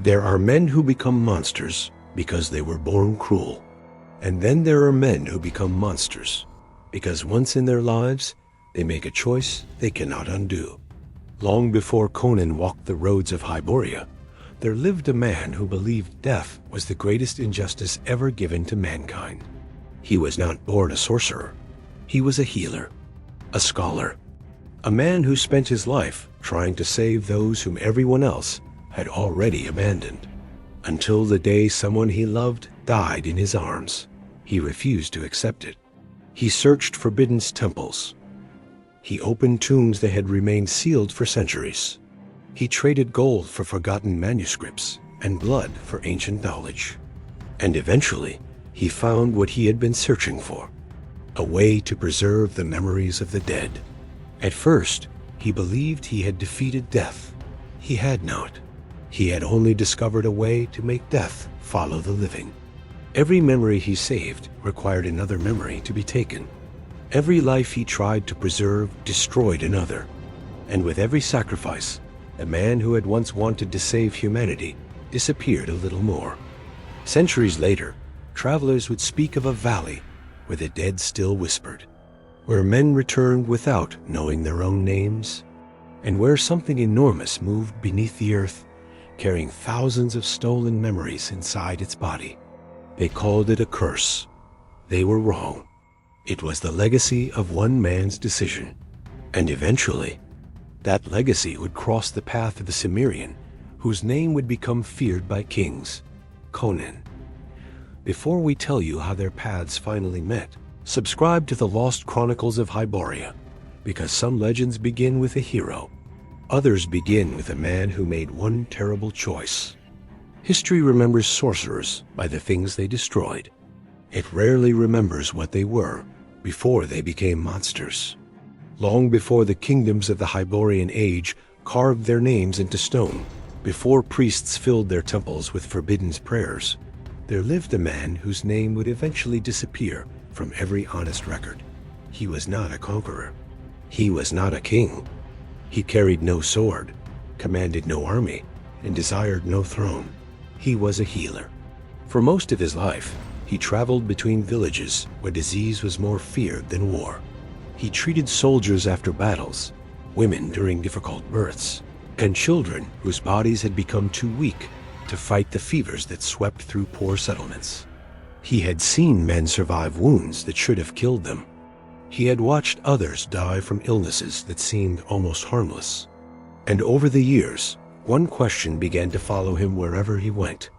There are men who become monsters because they were born cruel. And then there are men who become monsters because once in their lives, they make a choice they cannot undo. Long before Conan walked the roads of Hyboria, there lived a man who believed death was the greatest injustice ever given to mankind. He was not born a sorcerer. He was a healer, a scholar, a man who spent his life trying to save those whom everyone else had already abandoned. Until the day someone he loved died in his arms, he refused to accept it. He searched forbidden temples. He opened tombs that had remained sealed for centuries. He traded gold for forgotten manuscripts and blood for ancient knowledge. And eventually, he found what he had been searching for, a way to preserve the memories of the dead. At first, he believed he had defeated death. He had not. He had only discovered a way to make death follow the living. Every memory he saved required another memory to be taken. Every life he tried to preserve destroyed another. And with every sacrifice, a man who had once wanted to save humanity disappeared a little more. Centuries later, travelers would speak of a valley where the dead still whispered, where men returned without knowing their own names, and where something enormous moved beneath the earth, carrying thousands of stolen memories inside its body. They called it a curse. They were wrong. It was the legacy of one man's decision. And eventually, that legacy would cross the path of the Cimmerian, whose name would become feared by kings, Conan. Before we tell you how their paths finally met, subscribe to the Lost Chronicles of Hyboria, because some legends begin with a hero. Others begin with a man who made one terrible choice. History remembers sorcerers by the things they destroyed. It rarely remembers what they were before they became monsters. Long before the kingdoms of the Hyborian age carved their names into stone, before priests filled their temples with forbidden prayers, there lived a man whose name would eventually disappear from every honest record. He was not a conqueror. He was not a king. He carried no sword, commanded no army, and desired no throne. He was a healer. For most of his life, he traveled between villages where disease was more feared than war. He treated soldiers after battles, women during difficult births, and children whose bodies had become too weak to fight the fevers that swept through poor settlements. He had seen men survive wounds that should have killed them. He had watched others die from illnesses that seemed almost harmless. And over the years, one question began to follow him wherever he went.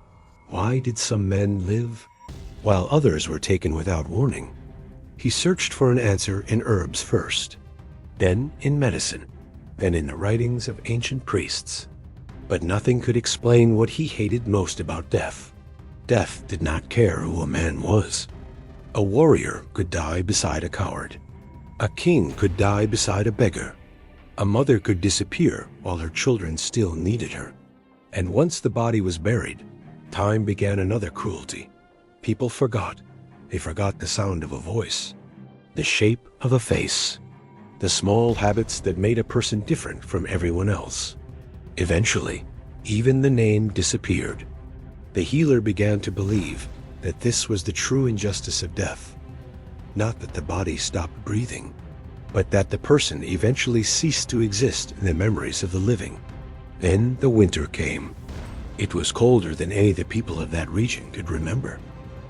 Why did some men live while others were taken without warning? He searched for an answer in herbs first, then in medicine, then in the writings of ancient priests. But nothing could explain what he hated most about death. Death did not care who a man was. A warrior could die beside a coward. A king could die beside a beggar. A mother could disappear while her children still needed her. And once the body was buried, time began another cruelty. People forgot. They forgot the sound of a voice, the shape of a face, the small habits that made a person different from everyone else. Eventually, even the name disappeared. The healer began to believe that this was the true injustice of death. Not that the body stopped breathing, but that the person eventually ceased to exist in the memories of the living. Then the winter came. It was colder than any the people of that region could remember.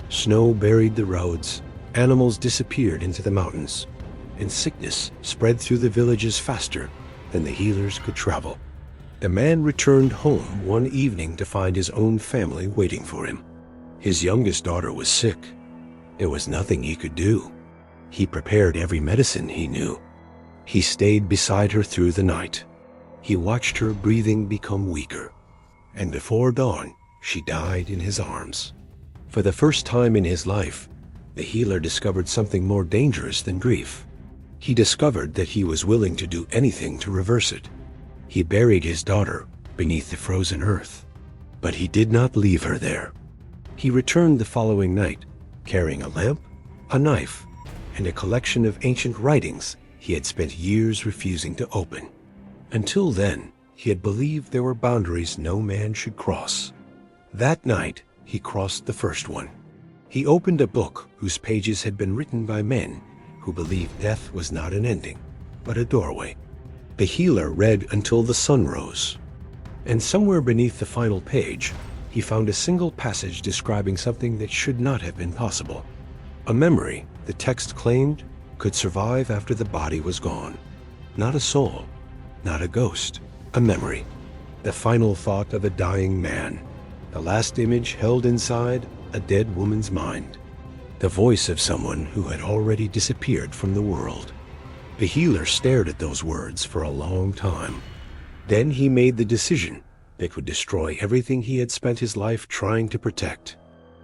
Snow buried the roads, animals disappeared into the mountains, and sickness spread through the villages faster than the healers could travel. The man returned home one evening to find his own family waiting for him. His youngest daughter was sick. There was nothing he could do. He prepared every medicine he knew. He stayed beside her through the night. He watched her breathing become weaker, and before dawn, she died in his arms. For the first time in his life, the healer discovered something more dangerous than grief. He discovered that he was willing to do anything to reverse it. He buried his daughter beneath the frozen earth, but he did not leave her there. He returned the following night, carrying a lamp, a knife, and a collection of ancient writings he had spent years refusing to open. Until then, he had believed there were boundaries no man should cross. That night, he crossed the first one. He opened a book whose pages had been written by men who believed death was not an ending, but a doorway. The healer read until the sun rose, and somewhere beneath the final page, he found a single passage describing something that should not have been possible. A memory, the text claimed, could survive after the body was gone. Not a soul, not a ghost, a memory. The final thought of a dying man. The last image held inside a dead woman's mind. The voice of someone who had already disappeared from the world. The healer stared at those words for a long time. Then he made the decision that would destroy everything he had spent his life trying to protect.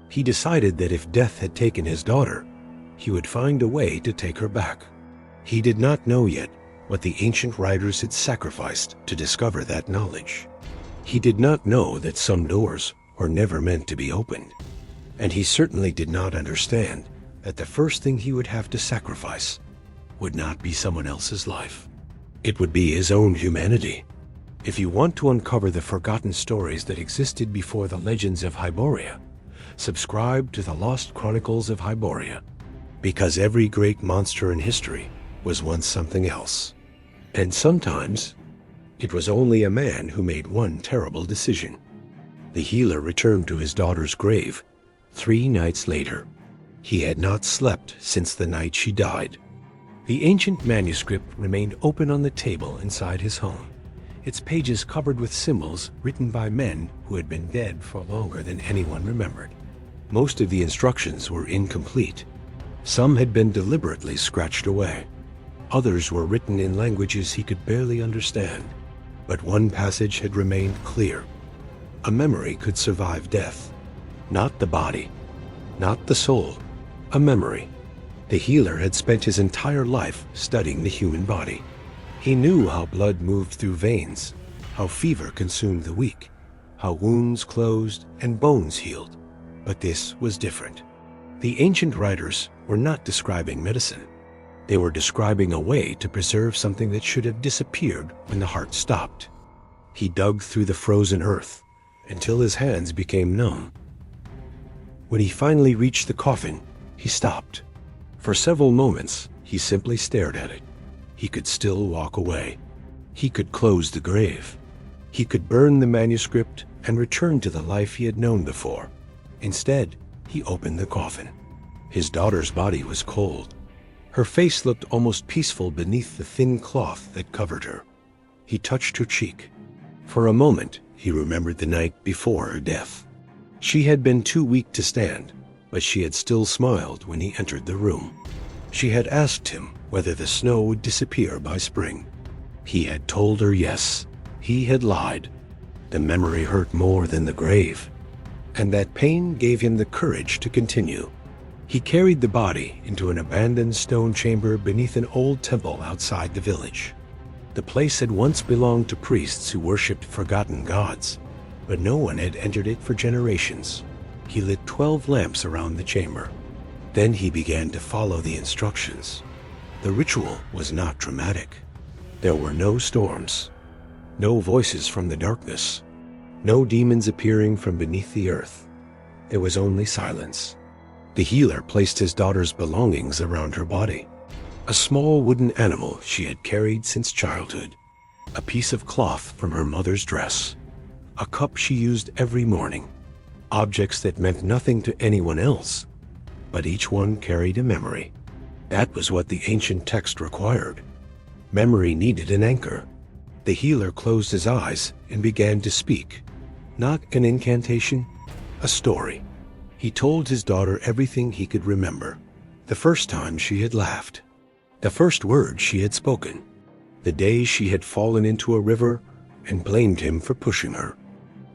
He decided that if death had taken his daughter, he would find a way to take her back. He did not know yet what the ancient writers had sacrificed to discover that knowledge. He did not know that some doors were never meant to be opened. And he certainly did not understand that the first thing he would have to sacrifice would not be someone else's life. It would be his own humanity. If you want to uncover the forgotten stories that existed before the legends of Hyboria, subscribe to the Lost Chronicles of Hyboria, because every great monster in history was once something else. And sometimes, it was only a man who made one terrible decision. The healer returned to his daughter's grave 3 nights later. He had not slept since the night she died. The ancient manuscript remained open on the table inside his home, its pages covered with symbols written by men who had been dead for longer than anyone remembered. Most of the instructions were incomplete. Some had been deliberately scratched away. Others were written in languages he could barely understand. But one passage had remained clear. A memory could survive death. Not the body, not the soul, a memory. The healer had spent his entire life studying the human body. He knew how blood moved through veins, how fever consumed the weak, how wounds closed and bones healed. But this was different. The ancient writers were not describing medicine. They were describing a way to preserve something that should have disappeared when the heart stopped. He dug through the frozen earth until his hands became numb. When he finally reached the coffin, he stopped. For several moments, he simply stared at it. He could still walk away. He could close the grave. He could burn the manuscript and return to the life he had known before. Instead, he opened the coffin. His daughter's body was cold. Her face looked almost peaceful beneath the thin cloth that covered her. He touched her cheek. For a moment, he remembered the night before her death. She had been too weak to stand, but she had still smiled when he entered the room. She had asked him whether the snow would disappear by spring. He had told her yes. He had lied. The memory hurt more than the grave, and that pain gave him the courage to continue. He carried the body into an abandoned stone chamber beneath an old temple outside the village. The place had once belonged to priests who worshipped forgotten gods, but no one had entered it for generations. He lit 12 lamps around the chamber. Then he began to follow the instructions. The ritual was not dramatic. There were no storms, no voices from the darkness, no demons appearing from beneath the earth. There was only silence. The healer placed his daughter's belongings around her body. A small wooden animal she had carried since childhood, a piece of cloth from her mother's dress, a cup she used every morning, objects that meant nothing to anyone else, but each one carried a memory. That was what the ancient text required. Memory needed an anchor. The healer closed his eyes and began to speak. Not an incantation, a story. He told his daughter everything he could remember. The first time she had laughed. The first words she had spoken. The day she had fallen into a river and blamed him for pushing her.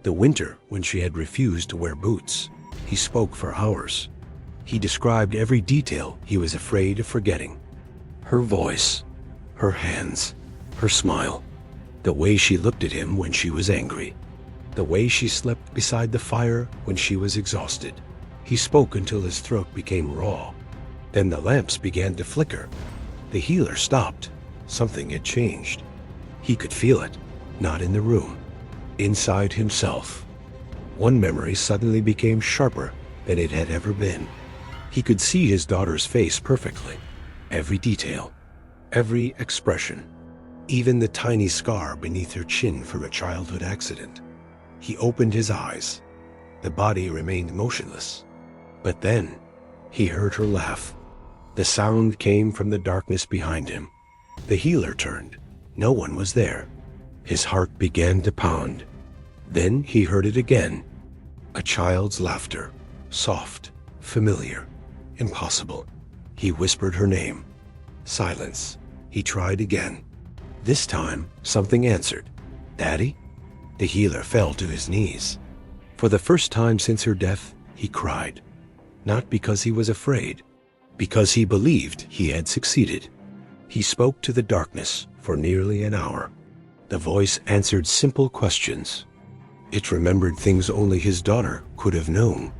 The winter when she had refused to wear boots. He spoke for hours. He described every detail he was afraid of forgetting. Her voice, her hands, her smile, the way she looked at him when she was angry, the way she slept beside the fire when she was exhausted. He spoke until his throat became raw. Then the lamps began to flicker. The healer stopped. Something had changed. He could feel it, not in the room, inside himself. One memory suddenly became sharper than it had ever been. He could see his daughter's face perfectly. Every detail, every expression, even the tiny scar beneath her chin from a childhood accident. He opened his eyes. The body remained motionless. But then, he heard her laugh. The sound came from the darkness behind him. The healer turned. No one was there. His heart began to pound. Then he heard it again. A child's laughter. Soft, familiar, impossible. He whispered her name. Silence. He tried again. This time, something answered. Daddy? The healer fell to his knees. For the first time since her death, he cried. Not because he was afraid, because he believed he had succeeded. He spoke to the darkness for nearly an hour. The voice answered simple questions. It remembered things only his daughter could have known.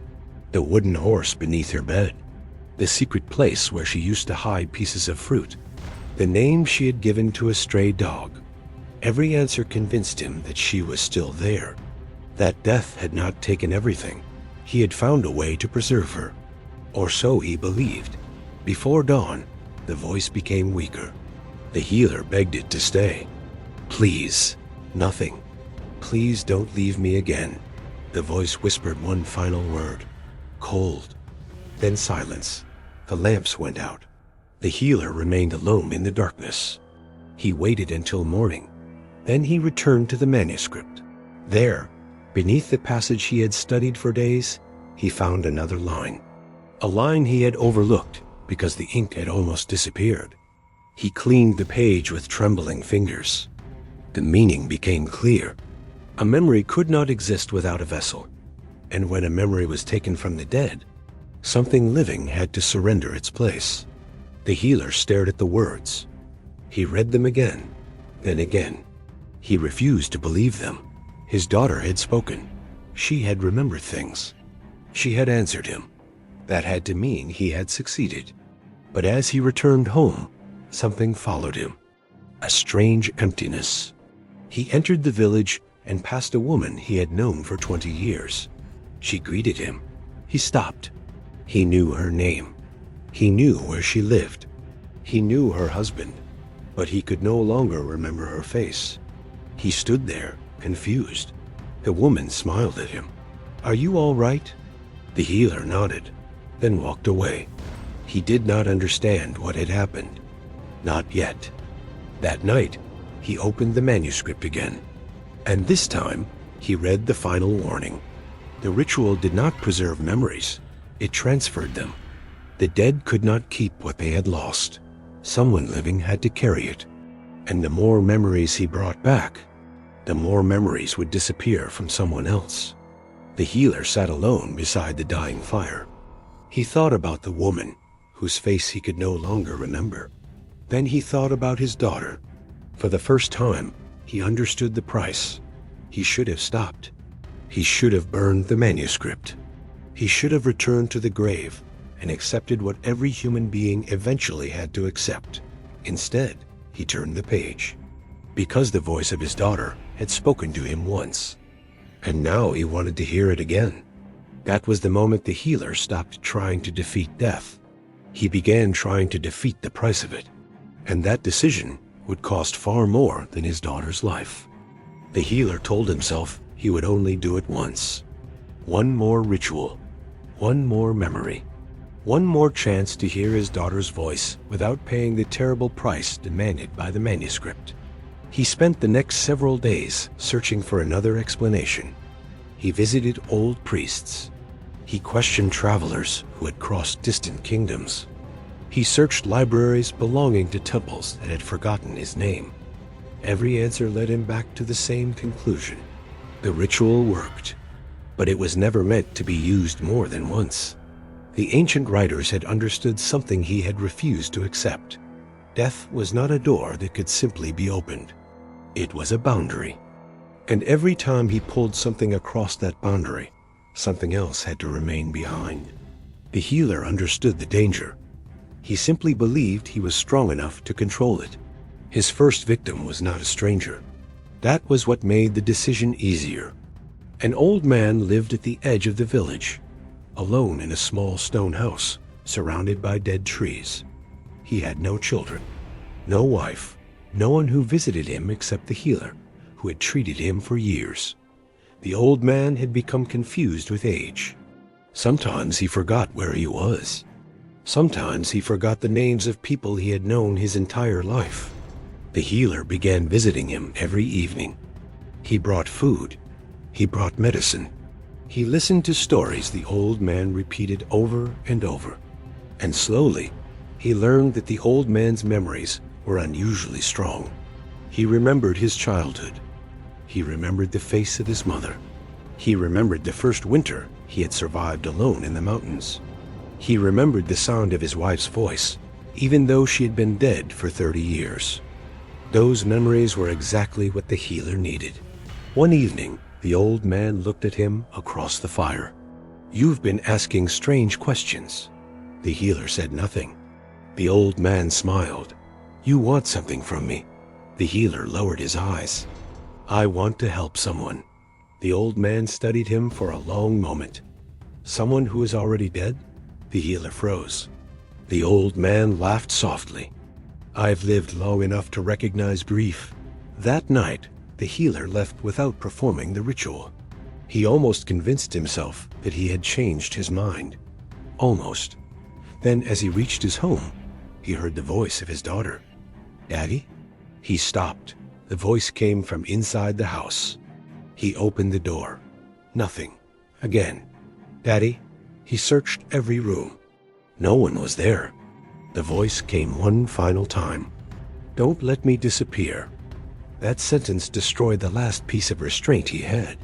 The wooden horse beneath her bed, the secret place where she used to hide pieces of fruit, the name she had given to a stray dog. Every answer convinced him that she was still there, that death had not taken everything. He had found a way to preserve her, or so he believed. Before dawn, the voice became weaker. The healer begged it to stay. Please, nothing. Please don't leave me again. The voice whispered one final word. Cold. Then silence. The lamps went out. The healer remained alone in the darkness. He waited until morning. Then he returned to the manuscript. There, beneath the passage he had studied for days, he found another line. A line he had overlooked because the ink had almost disappeared. He cleaned the page with trembling fingers. The meaning became clear. A memory could not exist without a vessel, and when a memory was taken from the dead, something living had to surrender its place. The healer stared at the words. He read them again, then again. He refused to believe them. His daughter had spoken. She had remembered things. She had answered him. That had to mean he had succeeded. But as he returned home, something followed him. A strange emptiness. He entered the village and passed a woman he had known for 20 years. She greeted him. He stopped. He knew her name. He knew where she lived. He knew her husband, but he could no longer remember her face. He stood there, confused. The woman smiled at him. Are you all right? The healer nodded, then walked away. He did not understand what had happened. Not yet. That night, he opened the manuscript again. And this time, he read the final warning. The ritual did not preserve memories. It transferred them. The dead could not keep what they had lost. Someone living had to carry it. And the more memories he brought back, the more memories would disappear from someone else. The healer sat alone beside the dying fire. He thought about the woman, whose face he could no longer remember. Then he thought about his daughter. For the first time, he understood the price. He should have stopped. He should have burned the manuscript. He should have returned to the grave and accepted what every human being eventually had to accept. Instead, he turned the page. Because the voice of his daughter had spoken to him once. And now he wanted to hear it again. That was the moment the healer stopped trying to defeat death. He began trying to defeat the price of it. And that decision would cost far more than his daughter's life. The healer told himself he would only do it once. One more ritual. One more memory. One more chance to hear his daughter's voice without paying the terrible price demanded by the manuscript. He spent the next several days searching for another explanation. He visited old priests. He questioned travelers who had crossed distant kingdoms. He searched libraries belonging to temples that had forgotten his name. Every answer led him back to the same conclusion. The ritual worked, but it was never meant to be used more than once. The ancient writers had understood something he had refused to accept. Death was not a door that could simply be opened. It was a boundary. And every time he pulled something across that boundary, something else had to remain behind. The healer understood the danger. He simply believed he was strong enough to control it. His first victim was not a stranger. That was what made the decision easier. An old man lived at the edge of the village, alone in a small stone house, surrounded by dead trees. He had no children, no wife, no one who visited him except the healer, who had treated him for years. The old man had become confused with age. Sometimes he forgot where he was. Sometimes he forgot the names of people he had known his entire life. The healer began visiting him every evening. He brought food. He brought medicine. He listened to stories the old man repeated over and over. And slowly, he learned that the old man's memories were unusually strong. He remembered his childhood. He remembered the face of his mother. He remembered the first winter he had survived alone in the mountains. He remembered the sound of his wife's voice, even though she had been dead for 30 years. Those memories were exactly what the healer needed. One evening, the old man looked at him across the fire. "You've been asking strange questions." The healer said nothing. The old man smiled. "You want something from me." The healer lowered his eyes. "I want to help someone." The old man studied him for a long moment. "Someone who is already dead?" The healer froze. The old man laughed softly. "I've lived long enough to recognize grief." That night, the healer left without performing the ritual. He almost convinced himself that he had changed his mind. Almost. Then, as he reached his home, he heard the voice of his daughter. "Daddy?" He stopped. The voice came from inside the house. He opened the door. Nothing. Again. "Daddy?" He searched every room. No one was there. The voice came one final time. "Don't let me disappear." That sentence destroyed the last piece of restraint he had.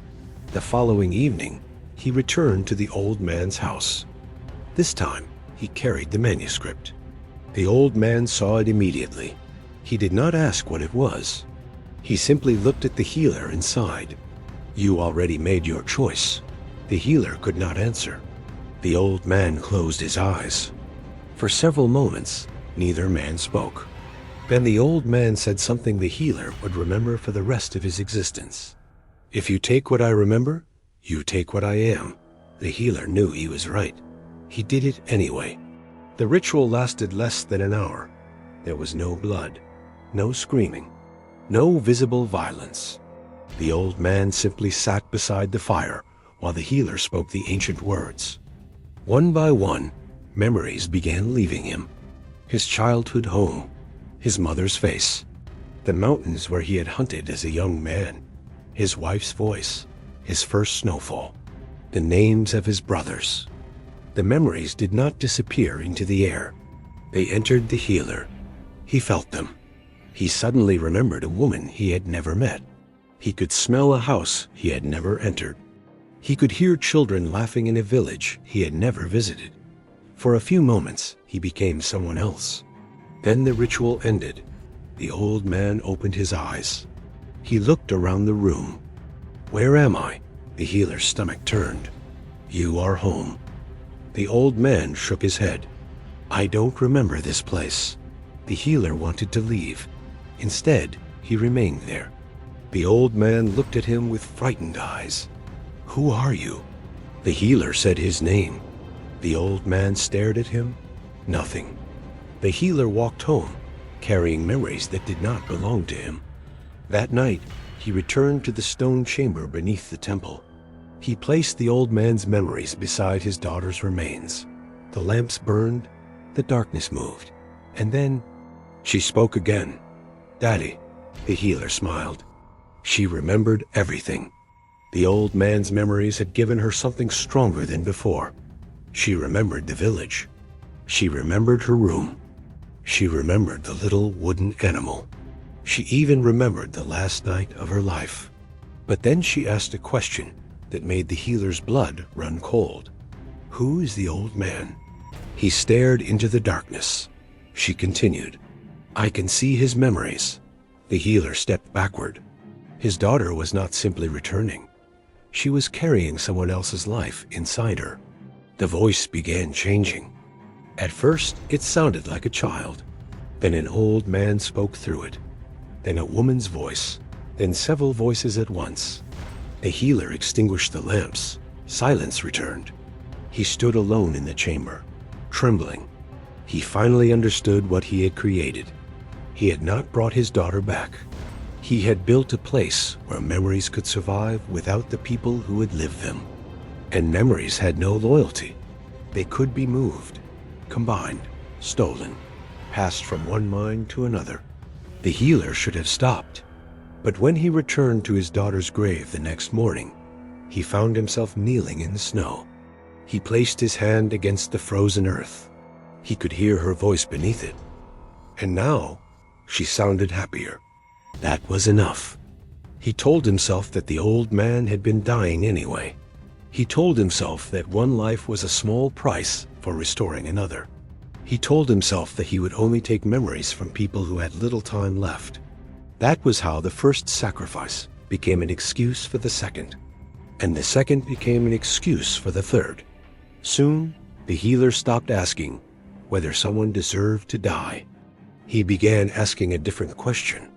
The following evening, he returned to the old man's house. This time, he carried the manuscript. The old man saw it immediately. He did not ask what it was. He simply looked at the healer and sighed. "You already made your choice." The healer could not answer. The old man closed his eyes. For several moments, neither man spoke. Then the old man said something the healer would remember for the rest of his existence. "If you take what I remember, you take what I am." The healer knew he was right. He did it anyway. The ritual lasted less than an hour. There was no blood, no screaming, no visible violence. The old man simply sat beside the fire while the healer spoke the ancient words. One by one, memories began leaving him. His childhood home, his mother's face, the mountains where he had hunted as a young man, his wife's voice, his first snowfall, the names of his brothers. The memories did not disappear into the air. They entered the healer. He felt them. He suddenly remembered a woman he had never met. He could smell a house he had never entered. He could hear children laughing in a village he had never visited. For a few moments, he became someone else. Then the ritual ended. The old man opened his eyes. He looked around the room. "Where am I?" The healer's stomach turned. "You are home." The old man shook his head. "I don't remember this place." The healer wanted to leave. Instead, he remained there. The old man looked at him with frightened eyes. "Who are you?" The healer said his name. The old man stared at him. Nothing. The healer walked home, carrying memories that did not belong to him. That night, he returned to the stone chamber beneath the temple. He placed the old man's memories beside his daughter's remains. The lamps burned, the darkness moved, and then she spoke again. "Daddy," the healer smiled. She remembered everything. The old man's memories had given her something stronger than before. She remembered the village. She remembered her room. She remembered the little wooden animal. She even remembered the last night of her life. But then she asked a question that made the healer's blood run cold. "Who is the old man?" He stared into the darkness. She continued, "I can see his memories." The healer stepped backward. His daughter was not simply returning. She was carrying someone else's life inside her. The voice began changing. At first, it sounded like a child. Then an old man spoke through it. Then a woman's voice. Then several voices at once. The healer extinguished the lamps. Silence returned. He stood alone in the chamber, trembling. He finally understood what he had created. He had not brought his daughter back. He had built a place where memories could survive without the people who had lived them. And memories had no loyalty. They could be moved, combined, stolen, passed from one mind to another. The healer should have stopped. But when he returned to his daughter's grave the next morning, he found himself kneeling in the snow. He placed his hand against the frozen earth. He could hear her voice beneath it. And now, she sounded happier. That was enough. He told himself that the old man had been dying anyway. He told himself that one life was a small price for restoring another. He told himself that he would only take memories from people who had little time left. That was how the first sacrifice became an excuse for the second, and the second became an excuse for the third. Soon, the healer stopped asking whether someone deserved to die. He began asking a different question.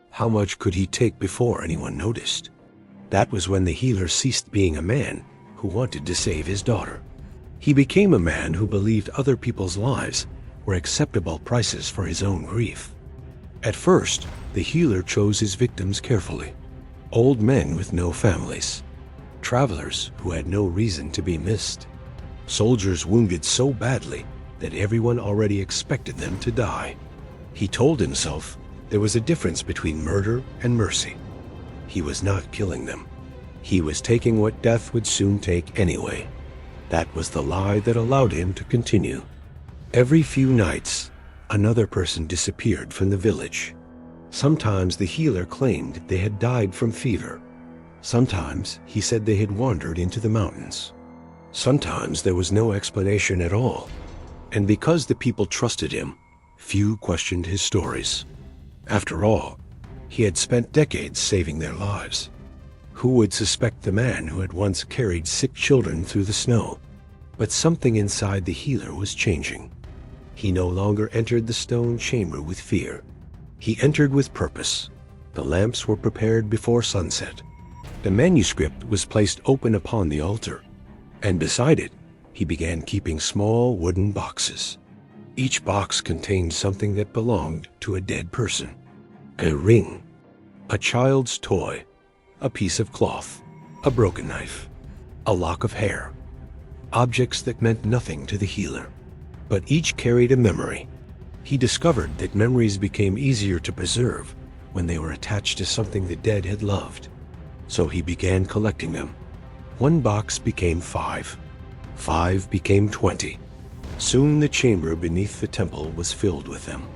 How much could he take before anyone noticed? That was when the healer ceased being a man who wanted to save his daughter. He became a man who believed other people's lives were acceptable prices for his own grief. At first, the healer chose his victims carefully. Old men with no families, travelers who had no reason to be missed, soldiers wounded so badly that everyone already expected them to die. He told himself there was a difference between murder and mercy. He was not killing them. He was taking what death would soon take anyway. That was the lie that allowed him to continue. Every few nights, another person disappeared from the village. Sometimes the healer claimed they had died from fever. Sometimes he said they had wandered into the mountains. Sometimes there was no explanation at all. And because the people trusted him, few questioned his stories. After all, he had spent decades saving their lives. Who would suspect the man who had once carried sick children through the snow? But something inside the healer was changing. He no longer entered the stone chamber with fear. He entered with purpose. The lamps were prepared before sunset. The manuscript was placed open upon the altar, and beside it, he began keeping small wooden boxes. Each box contained something that belonged to a dead person. A ring, a child's toy, a piece of cloth, a broken knife, a lock of hair. Objects that meant nothing to the healer, but each carried a memory. He discovered that memories became easier to preserve when they were attached to something the dead had loved. So he began collecting them. One box became 5. 5 became 20. Soon the chamber beneath the temple was filled with them.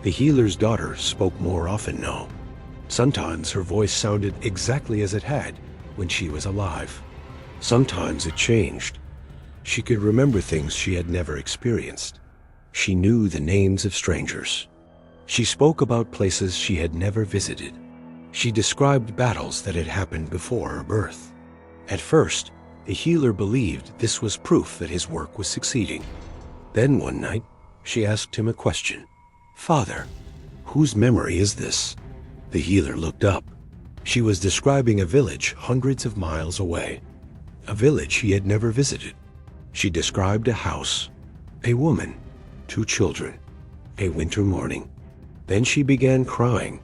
The healer's daughter spoke more often now. Sometimes her voice sounded exactly as it had when she was alive. Sometimes it changed. She could remember things she had never experienced. She knew the names of strangers. She spoke about places she had never visited. She described battles that had happened before her birth. At first, the healer believed this was proof that his work was succeeding. Then one night, she asked him a question. "Father, whose memory is this?" The healer looked up. She was describing a village hundreds of miles away. A village he had never visited. She described a house, a woman, 2 children, a winter morning. Then she began crying.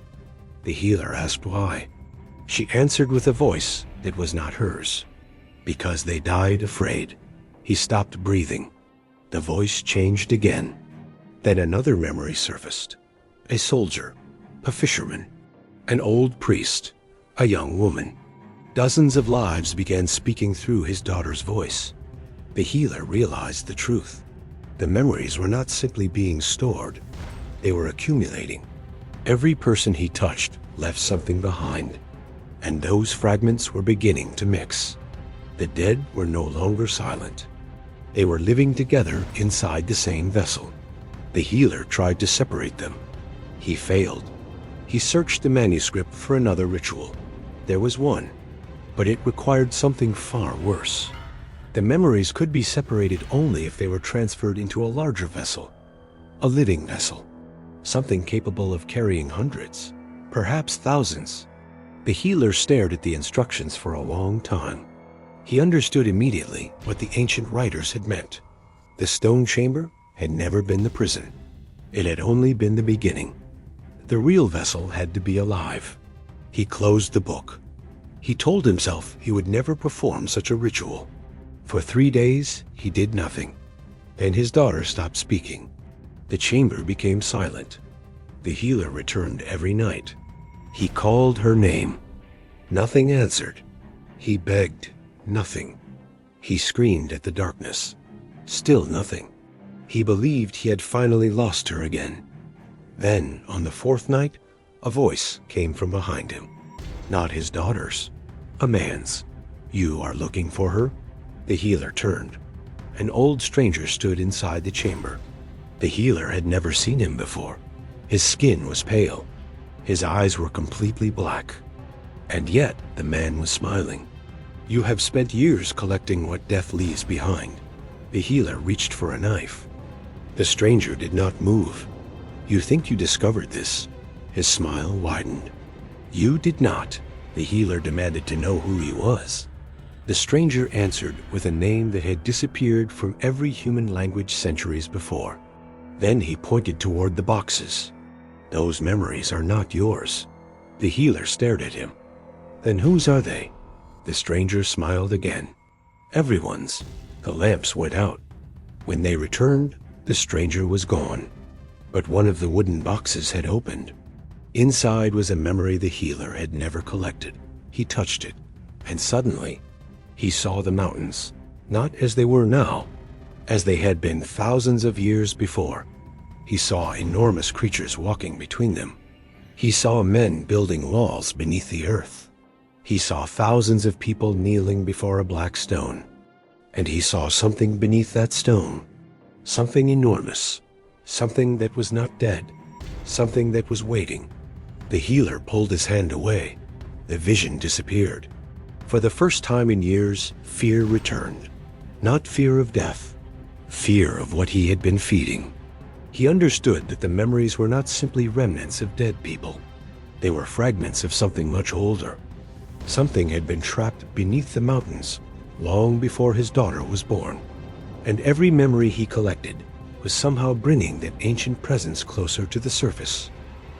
The healer asked why. She answered with a voice that was not hers. Because they died afraid. He stopped breathing. The voice changed again. Then another memory surfaced. A soldier, a fisherman, an old priest, a young woman. Dozens of lives began speaking through his daughter's voice. The healer realized the truth. The memories were not simply being stored. They were accumulating. Every person he touched left something behind, and those fragments were beginning to mix. The dead were no longer silent. They were living together inside the same vessel. The healer tried to separate them. He failed. He searched the manuscript for another ritual. There was one, but it required something far worse. The memories could be separated only if they were transferred into a larger vessel, a living vessel, something capable of carrying hundreds, perhaps thousands. The healer stared at the instructions for a long time. He understood immediately what the ancient writers had meant. The stone chamber had never been the prison. It had only been the beginning. The real vessel had to be alive. He closed the book. He told himself he would never perform such a ritual. For 3 days, he did nothing. Then his daughter stopped speaking. The chamber became silent. The healer returned every night. He called her name. Nothing answered. He begged. Nothing. He screamed at the darkness. Still nothing. He believed he had finally lost her again. Then, on the 4th night, a voice came from behind him. Not his daughter's. A man's. "You are looking for her?" The healer turned. An old stranger stood inside the chamber. The healer had never seen him before. His skin was pale. His eyes were completely black. And yet the man was smiling. "You have spent years collecting what death leaves behind." The healer reached for a knife. The stranger did not move. "You think you discovered this?" His smile widened. "You did not." The healer demanded to know who he was. The stranger answered with a name that had disappeared from every human language centuries before. Then he pointed toward the boxes. "Those memories are not yours." The healer stared at him. "Then whose are they?" The stranger smiled again. "Everyone's." The lamps went out. When they returned, the stranger was gone. But one of the wooden boxes had opened. Inside was a memory the healer had never collected. He touched it, and suddenly, he saw the mountains, not as they were now, as they had been thousands of years before. He saw enormous creatures walking between them. He saw men building walls beneath the earth. He saw thousands of people kneeling before a black stone. And he saw something beneath that stone, something enormous, something that was not dead, something that was waiting. The healer pulled his hand away. The vision disappeared. For the first time in years, fear returned. Not fear of death, fear of what he had been feeding. He understood that the memories were not simply remnants of dead people. They were fragments of something much older. Something had been trapped beneath the mountains long before his daughter was born. And every memory he collected was somehow bringing that ancient presence closer to the surface.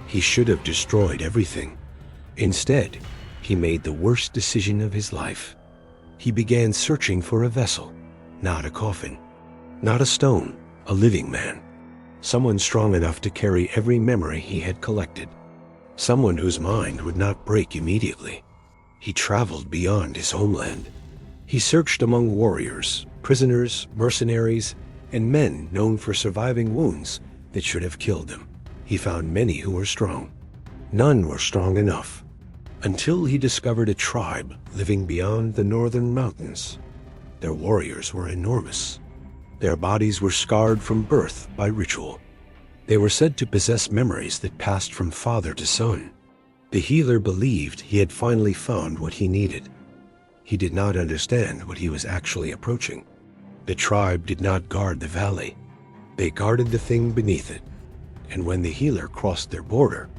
He should have destroyed everything. Instead, he made the worst decision of his life. He began searching for a vessel, not a coffin, not a stone, a living man. Someone strong enough to carry every memory he had collected. Someone whose mind would not break immediately. He traveled beyond his homeland. He searched among warriors, prisoners, mercenaries, and men known for surviving wounds that should have killed them. He found many who were strong. None were strong enough, until he discovered a tribe living beyond the northern mountains. Their warriors were enormous. Their bodies were scarred from birth by ritual. They were said to possess memories that passed from father to son. The healer believed he had finally found what he needed. He did not understand what he was actually approaching. The tribe did not guard the valley. They guarded the thing beneath it. And when the healer crossed their border,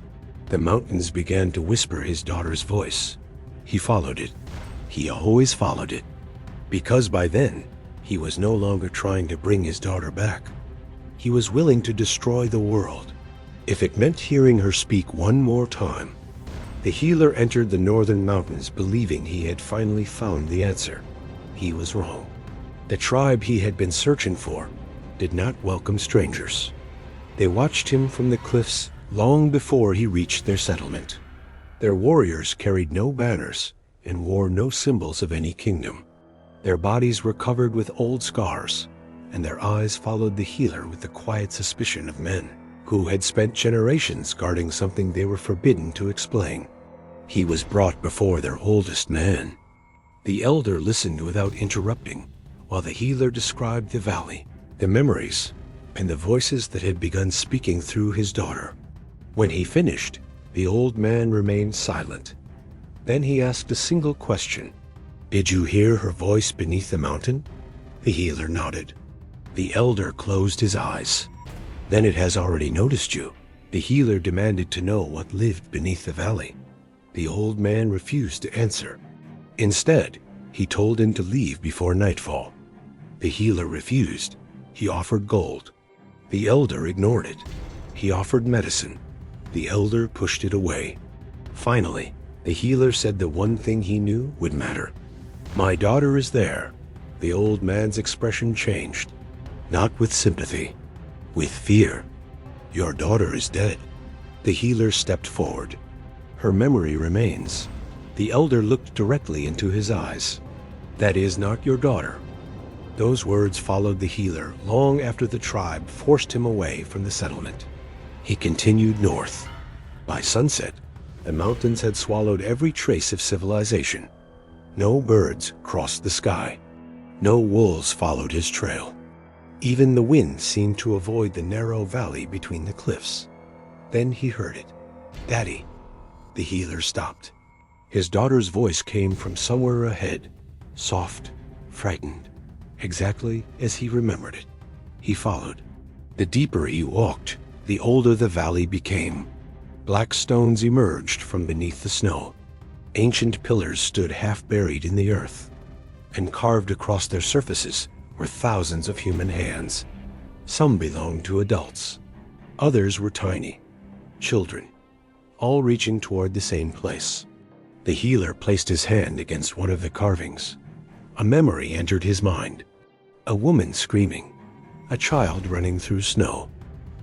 the mountains began to whisper his daughter's voice. He followed it. He always followed it. Because by then, he was no longer trying to bring his daughter back. He was willing to destroy the world, if it meant hearing her speak one more time. The healer entered the northern mountains believing he had finally found the answer. He was wrong. The tribe he had been searching for did not welcome strangers. They watched him from the cliffs long before he reached their settlement. Their warriors carried no banners and wore no symbols of any kingdom. Their bodies were covered with old scars, and their eyes followed the healer with the quiet suspicion of men who had spent generations guarding something they were forbidden to explain. He was brought before their oldest man. The elder listened without interrupting, while the healer described the valley, the memories, and the voices that had begun speaking through his daughter. When he finished, the old man remained silent. Then he asked a single question. "Did you hear her voice beneath the mountain?" The healer nodded. The elder closed his eyes. "Then it has already noticed you." The healer demanded to know what lived beneath the valley. The old man refused to answer. Instead, he told him to leave before nightfall. The healer refused. He offered gold. The elder ignored it. He offered medicine. The elder pushed it away. Finally, the healer said the one thing he knew would matter. "My daughter is there." The old man's expression changed. Not with sympathy, with fear. "Your daughter is dead." The healer stepped forward. "Her memory remains." The elder looked directly into his eyes. "That is not your daughter." Those words followed the healer long after the tribe forced him away from the settlement. He continued north. By sunset, the mountains had swallowed every trace of civilization. No birds crossed the sky. No wolves followed his trail. Even the wind seemed to avoid the narrow valley between the cliffs. Then he heard it. "Daddy." The healer stopped. His daughter's voice came from somewhere ahead, soft, frightened, exactly as he remembered it. He followed. The deeper he walked, the older the valley became. Black stones emerged from beneath the snow. Ancient pillars stood half buried in the earth, and carved across their surfaces were thousands of human hands. Some belonged to adults. Others were tiny, children, all reaching toward the same place. The healer placed his hand against one of the carvings. A memory entered his mind. A woman screaming, a child running through snow,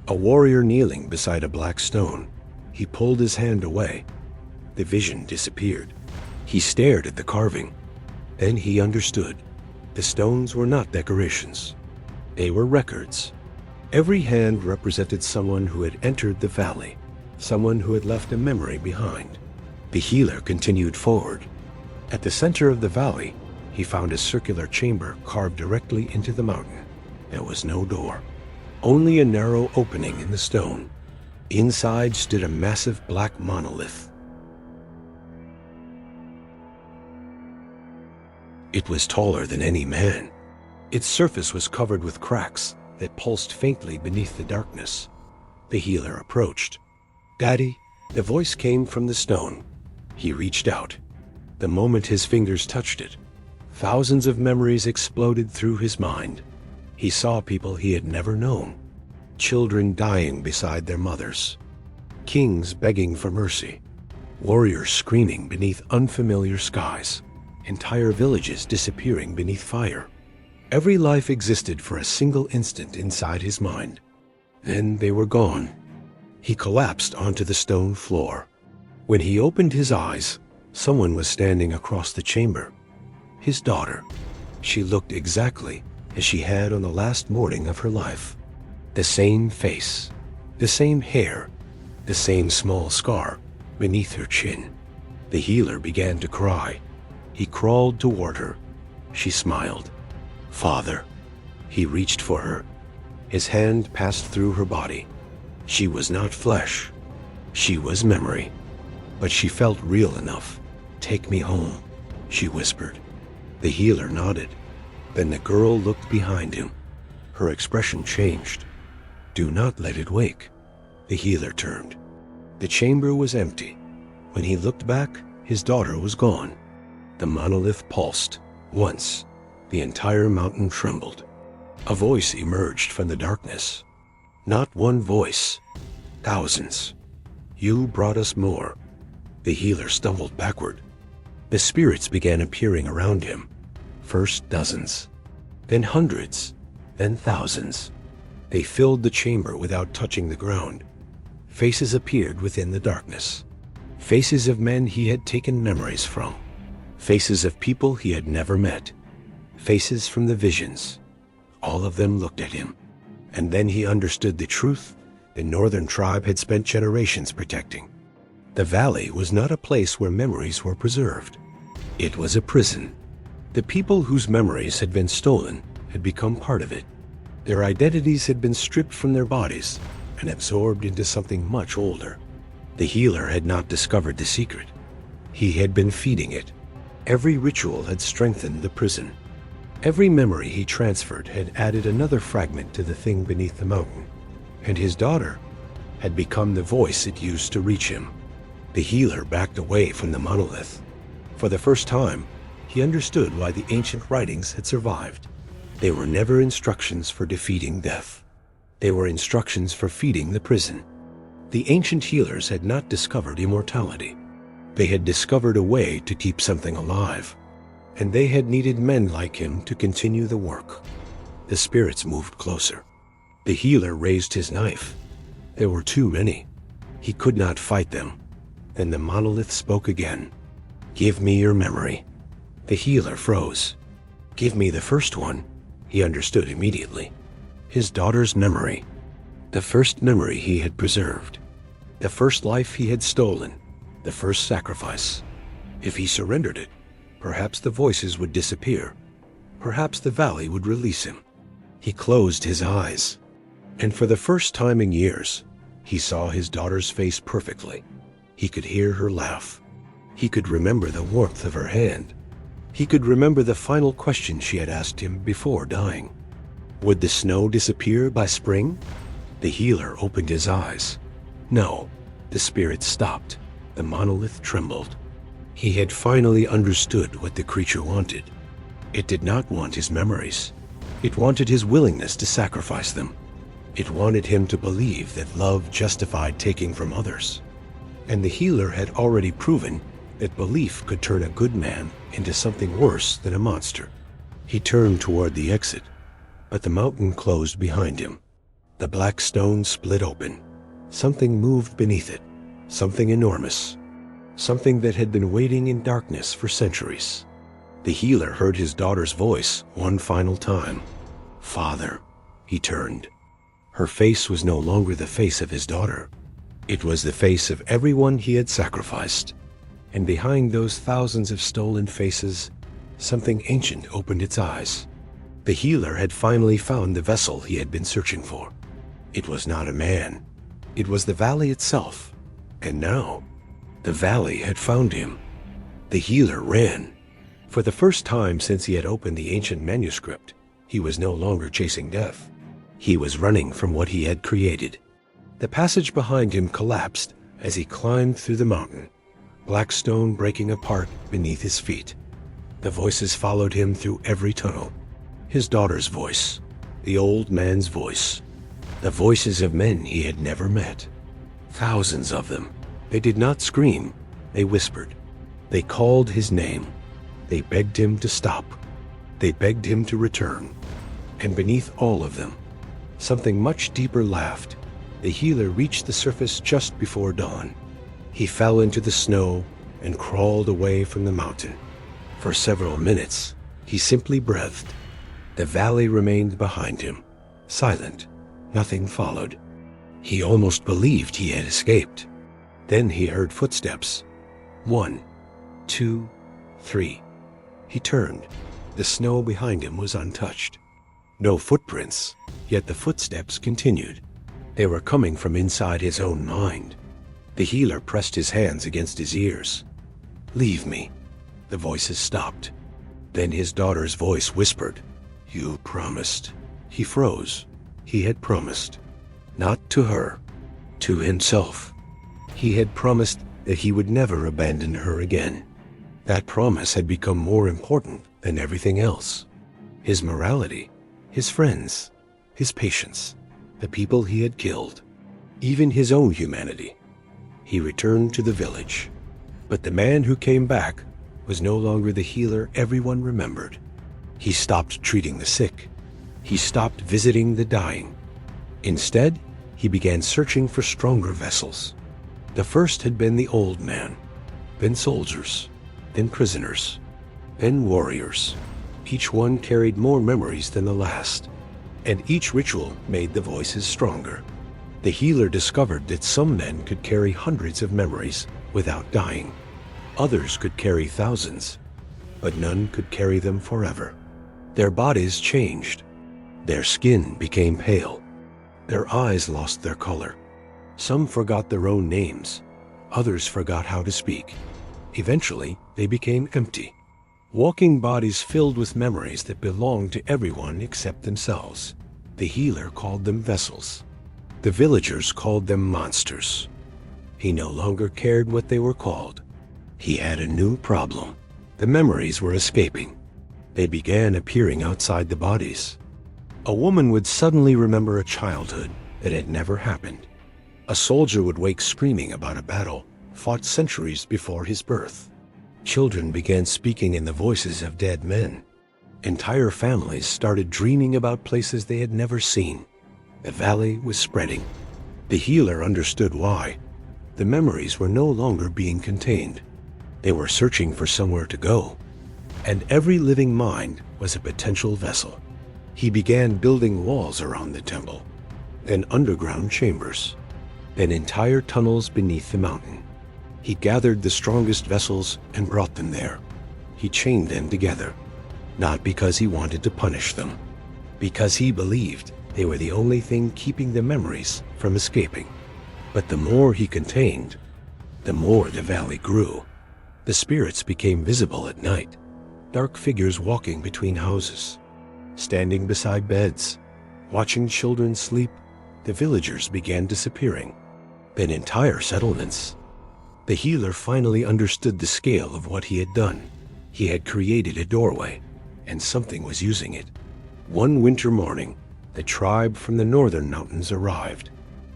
a warrior kneeling beside a black stone. He pulled his hand away. The vision disappeared. He stared at the carving. Then he understood. The stones were not decorations. They were records. Every hand represented someone who had entered the valley, someone who had left a memory behind. The healer continued forward. At the center of the valley, he found a circular chamber carved directly into the mountain. There was no door, only a narrow opening in the stone. Inside stood a massive black monolith. It was taller than any man. Its surface was covered with cracks that pulsed faintly beneath the darkness. The healer approached. "Daddy," the voice came from the stone. He reached out. The moment his fingers touched it, thousands of memories exploded through his mind. He saw people he had never known. Children dying beside their mothers. Kings begging for mercy. Warriors screaming beneath unfamiliar skies. Entire villages disappearing beneath fire. Every life existed for a single instant inside his mind. Then they were gone. He collapsed onto the stone floor. When he opened his eyes, someone was standing across the chamber. His daughter. She looked exactly as she had on the last morning of her life. The same face, the same hair, the same small scar beneath her chin. The healer began to cry. He crawled toward her. She smiled. "Father." He reached for her. His hand passed through her body. She was not flesh. She was memory. But she felt real enough. "Take me home," she whispered. The healer nodded. Then the girl looked behind him. Her expression changed. "Do not let it wake." The healer turned. The chamber was empty. When he looked back, his daughter was gone. The monolith pulsed. Once, the entire mountain trembled. A voice emerged from the darkness. Not one voice. Thousands. "You brought us more." The healer stumbled backward. The spirits began appearing around him. First dozens, then hundreds, then thousands. They filled the chamber without touching the ground. Faces appeared within the darkness. Faces of men he had taken memories from. Faces of people he had never met. Faces from the visions. All of them looked at him. And then he understood the truth the northern tribe had spent generations protecting. The valley was not a place where memories were preserved. It was a prison. The people whose memories had been stolen had become part of it. Their identities had been stripped from their bodies and absorbed into something much older. The healer had not discovered the secret. He had been feeding it. Every ritual had strengthened the prison. Every memory he transferred had added another fragment to the thing beneath the mountain. And his daughter had become the voice it used to reach him. The healer backed away from the monolith. For the first time, he understood why the ancient writings had survived. They were never instructions for defeating death. They were instructions for feeding the prison. The ancient healers had not discovered immortality. They had discovered a way to keep something alive, and they had needed men like him to continue the work. The spirits moved closer. The healer raised his knife. There were too many. He could not fight them. Then the monolith spoke again. "Give me your memory." The healer froze. "Give me the first one." He understood immediately. His daughter's memory. The first memory he had preserved. The first life he had stolen. The first sacrifice. If he surrendered it, perhaps the voices would disappear. Perhaps the valley would release him. He closed his eyes, and for the first time in years, he saw his daughter's face perfectly. He could hear her laugh. He could remember the warmth of her hand. He could remember the final question she had asked him before dying. Would the snow disappear by spring? The healer opened his eyes. No, the spirit stopped. The monolith trembled. He had finally understood what the creature wanted. It did not want his memories. It wanted his willingness to sacrifice them. It wanted him to believe that love justified taking from others. And the healer had already proven that belief could turn a good man into something worse than a monster. He turned toward the exit, but the mountain closed behind him. The black stone split open. Something moved beneath it, something enormous, something that had been waiting in darkness for centuries. The healer heard his daughter's voice one final time. "Father." He turned. Her face was no longer the face of his daughter. It was the face of everyone he had sacrificed. And behind those thousands of stolen faces, something ancient opened its eyes. The healer had finally found the vessel he had been searching for. It was not a man. It was the valley itself. And now, the valley had found him. The healer ran. For the first time since he had opened the ancient manuscript, he was no longer chasing death. He was running from what he had created. The passage behind him collapsed as he climbed through the mountain, black stone breaking apart beneath his feet. The voices followed him through every tunnel. His daughter's voice, the old man's voice, the voices of men he had never met. Thousands of them. They did not scream, they whispered. They called his name. They begged him to stop. They begged him to return. And beneath all of them, something much deeper laughed. The healer reached the surface just before dawn. He fell into the snow and crawled away from the mountain. For several minutes, he simply breathed. The valley remained behind him, silent. Nothing followed. He almost believed he had escaped. Then he heard footsteps. 1, 2, 3. He turned. The snow behind him was untouched. No footprints, yet the footsteps continued. They were coming from inside his own mind. The healer pressed his hands against his ears. "Leave me." The voices stopped. Then his daughter's voice whispered, "You promised." He froze. He had promised. Not to her, to himself. He had promised that he would never abandon her again. That promise had become more important than everything else. His morality, his friends, his patience, the people he had killed, even his own humanity. He returned to the village. But the man who came back was no longer the healer everyone remembered. He stopped treating the sick. He stopped visiting the dying. Instead, he began searching for stronger vessels. The first had been the old man, then soldiers, then prisoners, then warriors. Each one carried more memories than the last, and each ritual made the voices stronger. The healer discovered that some men could carry hundreds of memories without dying. Others could carry thousands, but none could carry them forever. Their bodies changed. Their skin became pale. Their eyes lost their color. Some forgot their own names. Others forgot how to speak. Eventually, they became empty. Walking bodies filled with memories that belonged to everyone except themselves. The healer called them vessels. The villagers called them monsters. He no longer cared what they were called. He had a new problem. The memories were escaping. They began appearing outside the bodies. A woman would suddenly remember a childhood that had never happened. A soldier would wake screaming about a battle fought centuries before his birth. Children began speaking in the voices of dead men. Entire families started dreaming about places they had never seen. The valley was spreading. The healer understood why. The memories were no longer being contained. They were searching for somewhere to go. And every living mind was a potential vessel. He began building walls around the temple, then underground chambers, then entire tunnels beneath the mountain. He gathered the strongest vessels and brought them there. He chained them together, not because he wanted to punish them, because he believed they were the only thing keeping the memories from escaping. But the more he contained, the more the valley grew. The spirits became visible at night, dark figures walking between houses, standing beside beds, watching children sleep. The villagers began disappearing, then entire settlements. The healer finally understood the scale of what he had done. He had created a doorway, and something was using it. One winter morning, the tribe from the northern mountains arrived.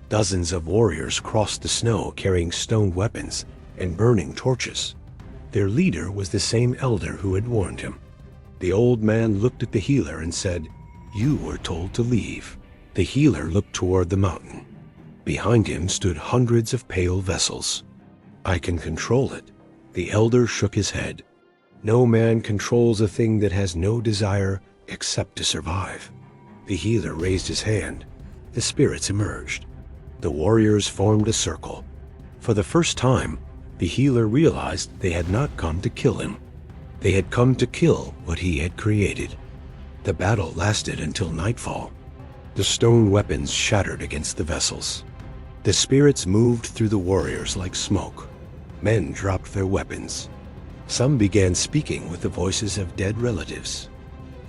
Dozens of warriors crossed the snow carrying stone weapons and burning torches. Their leader was the same elder who had warned him. The old man looked at the healer and said, "You were told to leave." The healer looked toward the mountain. Behind him stood hundreds of pale vessels. "I can control it." The elder shook his head. "No man controls a thing that has no desire except to survive." The healer raised his hand. The spirits emerged. The warriors formed a circle. For the first time, the healer realized they had not come to kill him. They had come to kill what he had created. The battle lasted until nightfall. The stone weapons shattered against the vessels. The spirits moved through the warriors like smoke. Men dropped their weapons. Some began speaking with the voices of dead relatives.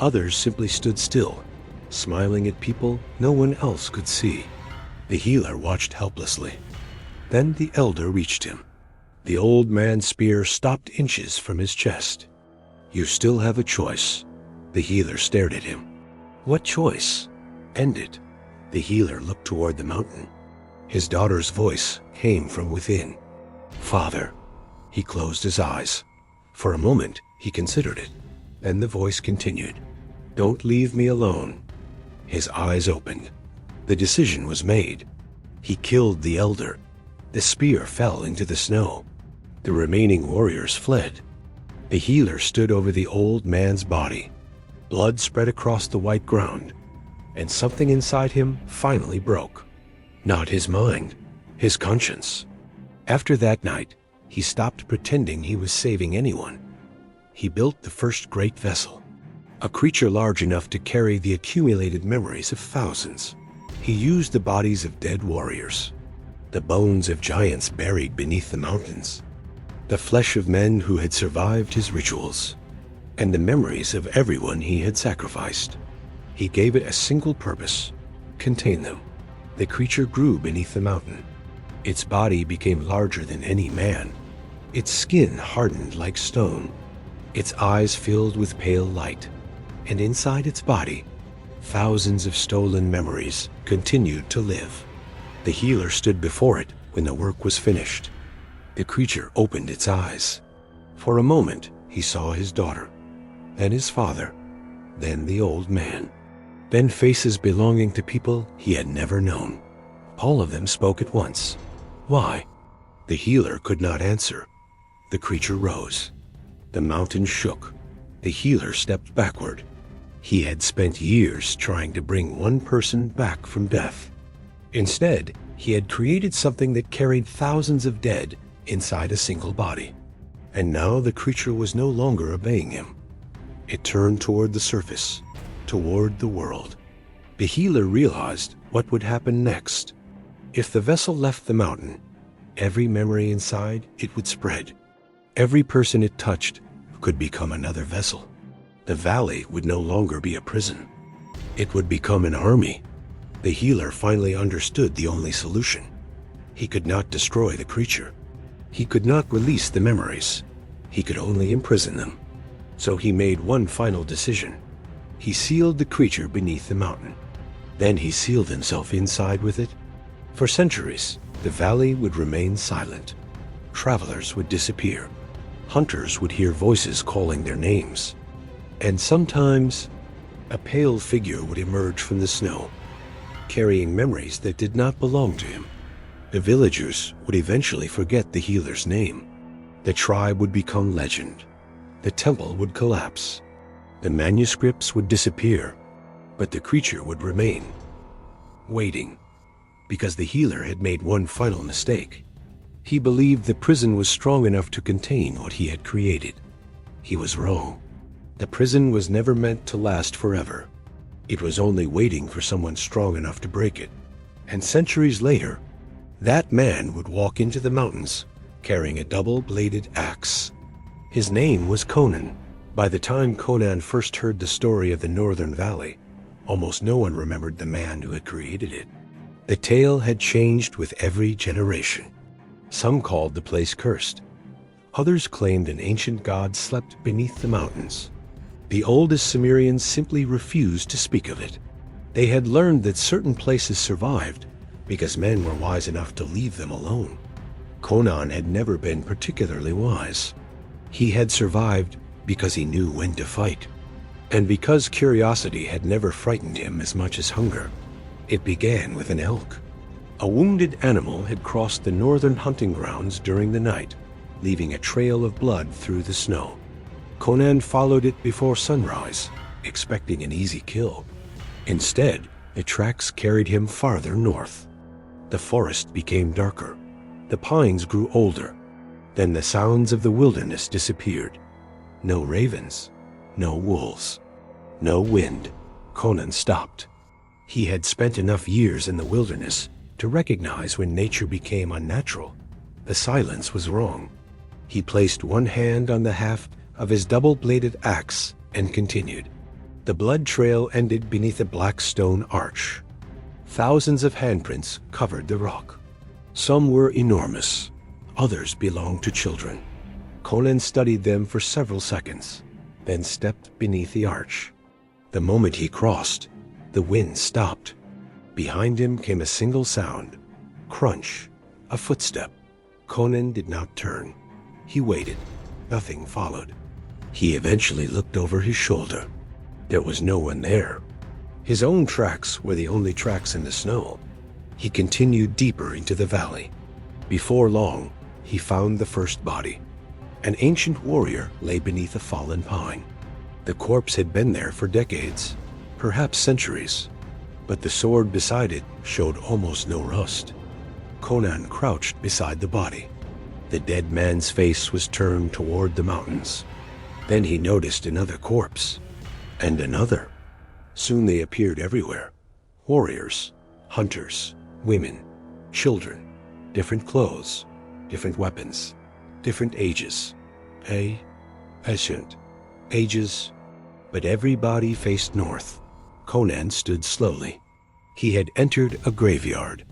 Others simply stood still, smiling at people no one else could see. The healer watched helplessly. Then the elder reached him. The old man's spear stopped inches from his chest. "You still have a choice." The healer stared at him. "What choice?" "End it." The healer looked toward the mountain. His daughter's voice came from within. "Father." He closed his eyes. For a moment, he considered it. Then the voice continued. "Don't leave me alone." His eyes opened. The decision was made. He killed the elder. The spear fell into the snow. The remaining warriors fled. The healer stood over the old man's body. Blood spread across the white ground, and something inside him finally broke. Not his mind, his conscience. After that night, he stopped pretending he was saving anyone. He built the first great vessel, a creature large enough to carry the accumulated memories of thousands. He used the bodies of dead warriors, the bones of giants buried beneath the mountains, the flesh of men who had survived his rituals, and the memories of everyone he had sacrificed. He gave it a single purpose: contain them. The creature grew beneath the mountain. Its body became larger than any man. Its skin hardened like stone. Its eyes filled with pale light. And inside its body, thousands of stolen memories continued to live. The healer stood before it when the work was finished. The creature opened its eyes. For a moment, he saw his daughter, then his father, then the old man, then faces belonging to people he had never known. All of them spoke at once. Why? The healer could not answer. The creature rose. The mountain shook. The healer stepped backward. He had spent years trying to bring one person back from death. Instead, he had created something that carried thousands of dead inside a single body. And now the creature was no longer obeying him. It turned toward the surface, toward the world. The healer realized what would happen next. If the vessel left the mountain, every memory inside it would spread. Every person it touched could become another vessel. The valley would no longer be a prison. It would become an army. The healer finally understood the only solution: He could not destroy the creature. He could not release the memories. He could only imprison them. So he made one final decision. He sealed the creature beneath the mountain. Then he sealed himself inside with it. For centuries, the valley would remain silent. Travelers would disappear. Hunters would hear voices calling their names. And sometimes, a pale figure would emerge from the snow, carrying memories that did not belong to him. The villagers would eventually forget the healer's name. The tribe would become legend. The temple would collapse. The manuscripts would disappear, but the creature would remain, waiting, because the healer had made one final mistake. He believed the prison was strong enough to contain what he had created. He was wrong. The prison was never meant to last forever. It was only waiting for someone strong enough to break it. And centuries later, that man would walk into the mountains carrying a double-bladed axe. His name was Conan. By the time Conan first heard the story of the Northern Valley, almost no one remembered the man who had created it. The tale had changed with every generation. Some called the place cursed. Others claimed an ancient god slept beneath the mountains. The oldest Sumerians simply refused to speak of it. They had learned that certain places survived because men were wise enough to leave them alone. Conan had never been particularly wise. He had survived because he knew when to fight, and because curiosity had never frightened him as much as hunger. It began with an elk. A wounded animal had crossed the northern hunting grounds during the night, leaving a trail of blood through the snow. Conan followed it before sunrise, expecting an easy kill. Instead, the tracks carried him farther north. The forest became darker. The pines grew older. Then the sounds of the wilderness disappeared. No ravens, no wolves, no wind. Conan stopped. He had spent enough years in the wilderness to recognize when nature became unnatural. The silence was wrong. He placed one hand on the haft of his double-bladed axe and continued. The blood trail ended beneath a black stone arch. Thousands of handprints covered the rock. Some were enormous. Others belonged to children. Conan studied them for several seconds, then stepped beneath the arch. The moment he crossed, the wind stopped. Behind him came a single sound. Crunch. A footstep. Conan did not turn. He waited. Nothing followed. He eventually looked over his shoulder. There was no one there. His own tracks were the only tracks in the snow. He continued deeper into the valley. Before long, he found the first body. An ancient warrior lay beneath a fallen pine. The corpse had been there for decades, perhaps centuries, but the sword beside it showed almost no rust. Conan crouched beside the body. The dead man's face was turned toward the mountains. Then he noticed another corpse, and another. Soon they appeared everywhere. Warriors, hunters, women, children, different clothes, different weapons, different ages. Ancient ages, but everybody faced north. Conan stood slowly. He had entered a graveyard,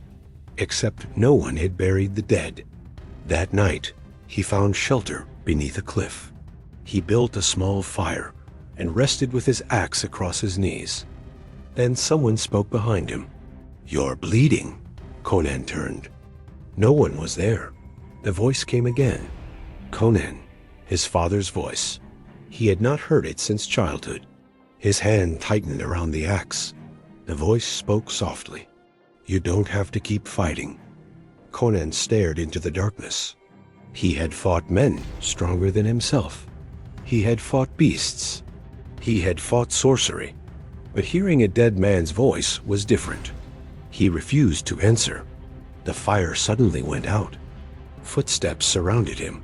except no one had buried the dead. That night, he found shelter beneath a cliff. He built a small fire and rested with his axe across his knees. Then someone spoke behind him. "You're bleeding." Conan turned. No one was there. The voice came again. Conan, his father's voice. He had not heard it since childhood. His hand tightened around the axe. The voice spoke softly. "You don't have to keep fighting." Conan stared into the darkness. He had fought men stronger than himself. He had fought beasts. He had fought sorcery. But hearing a dead man's voice was different. He refused to answer. The fire suddenly went out. Footsteps surrounded him.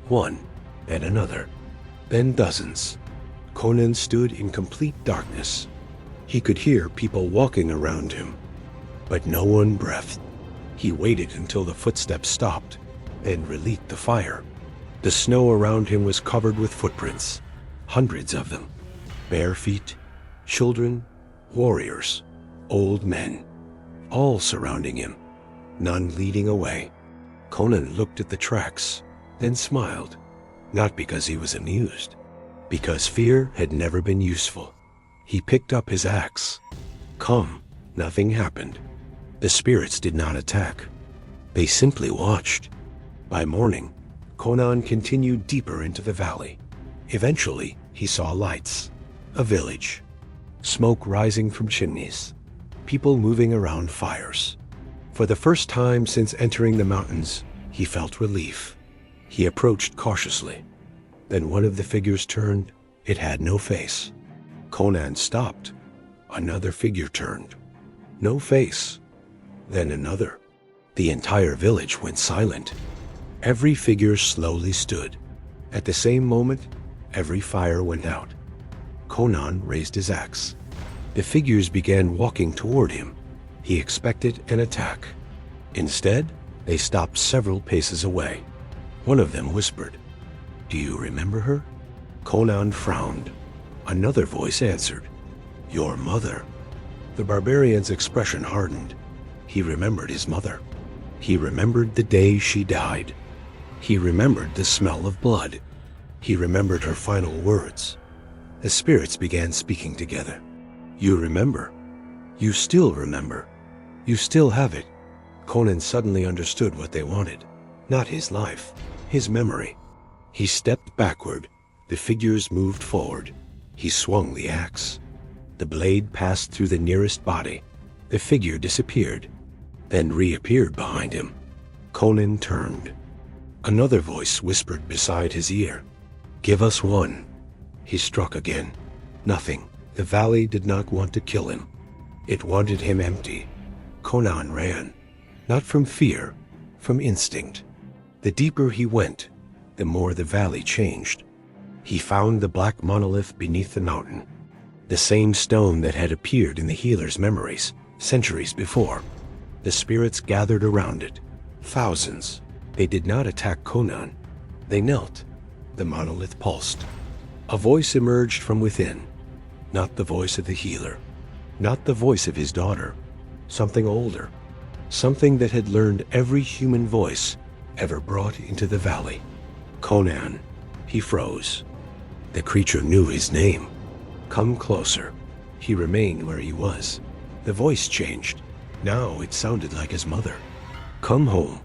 One, then another, then dozens. Conan stood in complete darkness. He could hear people walking around him, but no one breathed. He waited until the footsteps stopped, then relit the fire. The snow around him was covered with footprints, hundreds of them. Bare feet, children, warriors, old men, all surrounding him. none leading away. Conan looked at the tracks, then smiled, not because he was amused, because fear had never been useful. He picked up his axe. Calm, nothing happened. The spirits did not attack. They simply watched. By morning, Conan continued deeper into the valley. Eventually, he saw lights, a village, smoke rising from chimneys, people moving around fires. For the first time since entering the mountains, he felt relief. He approached cautiously. Then one of the figures turned. It had no face. Conan stopped. Another figure turned. No face. Then another. The entire village went silent. Every figure slowly stood. At the same moment, every fire went out. Conan raised his axe. The figures began walking toward him. He expected an attack. Instead, they stopped several paces away. One of them whispered, "Do you remember her?" Conan frowned. Another voice answered, "Your mother." The barbarian's expression hardened. He remembered his mother. He remembered the day she died. He remembered the smell of blood. He remembered her final words. The spirits began speaking together. "You remember. You still remember. You still have it." Conan suddenly understood what they wanted. Not his life, his memory. He stepped backward. The figures moved forward. He swung the axe. The blade passed through the nearest body. The figure disappeared, then reappeared behind him. Conan turned. Another voice whispered beside his ear, "Give us one." He struck again. Nothing. The valley did not want to kill him. It wanted him empty. Conan ran, not from fear, from instinct. The deeper he went, the more the valley changed. He found the black monolith beneath the mountain, the same stone that had appeared in the healer's memories centuries before. The spirits gathered around it, thousands. They did not attack Conan. They knelt. The monolith pulsed. A voice emerged from within, not the voice of the healer, not the voice of his daughter, something older, something that had learned every human voice ever brought into the valley. Conan. He froze. The creature knew his name. Come closer. He remained where he was. The voice changed. Now it sounded like his mother. Come home.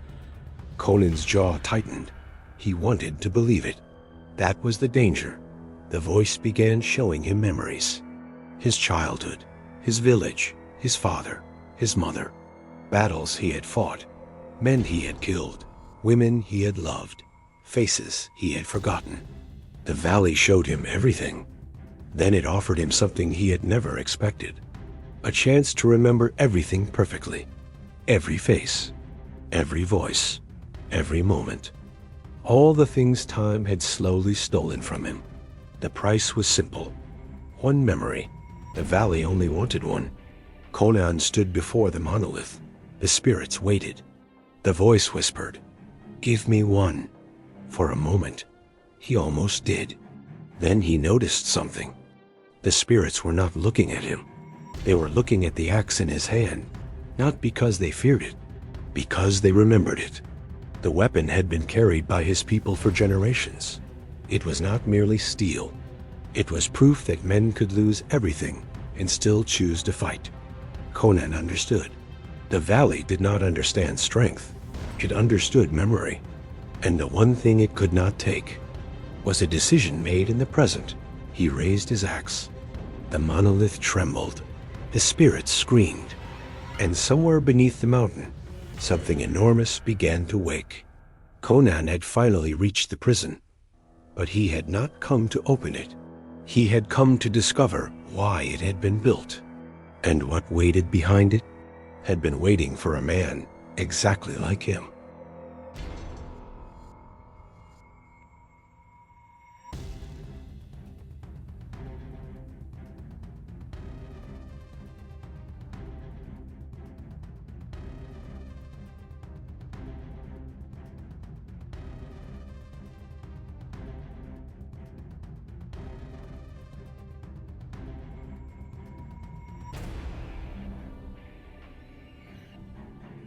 Conan's jaw tightened. He wanted to believe it. That was the danger. The voice began showing him memories. His childhood, his village, his father, his mother, battles he had fought, men he had killed, women he had loved, faces he had forgotten. The valley showed him everything. Then it offered him something he had never expected. A chance to remember everything perfectly. Every face, every voice, every moment. All the things time had slowly stolen from him. The price was simple. One memory. The valley only wanted one. Conan stood before the monolith. The spirits waited. The voice whispered, "Give me one." For a moment, he almost did. Then he noticed something. The spirits were not looking at him. They were looking at the axe in his hand, not because they feared it, because they remembered it. The weapon had been carried by his people for generations. It was not merely steel. It was proof that men could lose everything and still choose to fight. Conan understood. The valley did not understand strength. It understood memory. And the one thing it could not take was a decision made in the present. He raised his axe. The monolith trembled. The spirits screamed. And somewhere beneath the mountain, something enormous began to wake. Conan had finally reached the prison, but he had not come to open it. He had come to discover why it had been built. And what waited behind it had been waiting for a man exactly like him.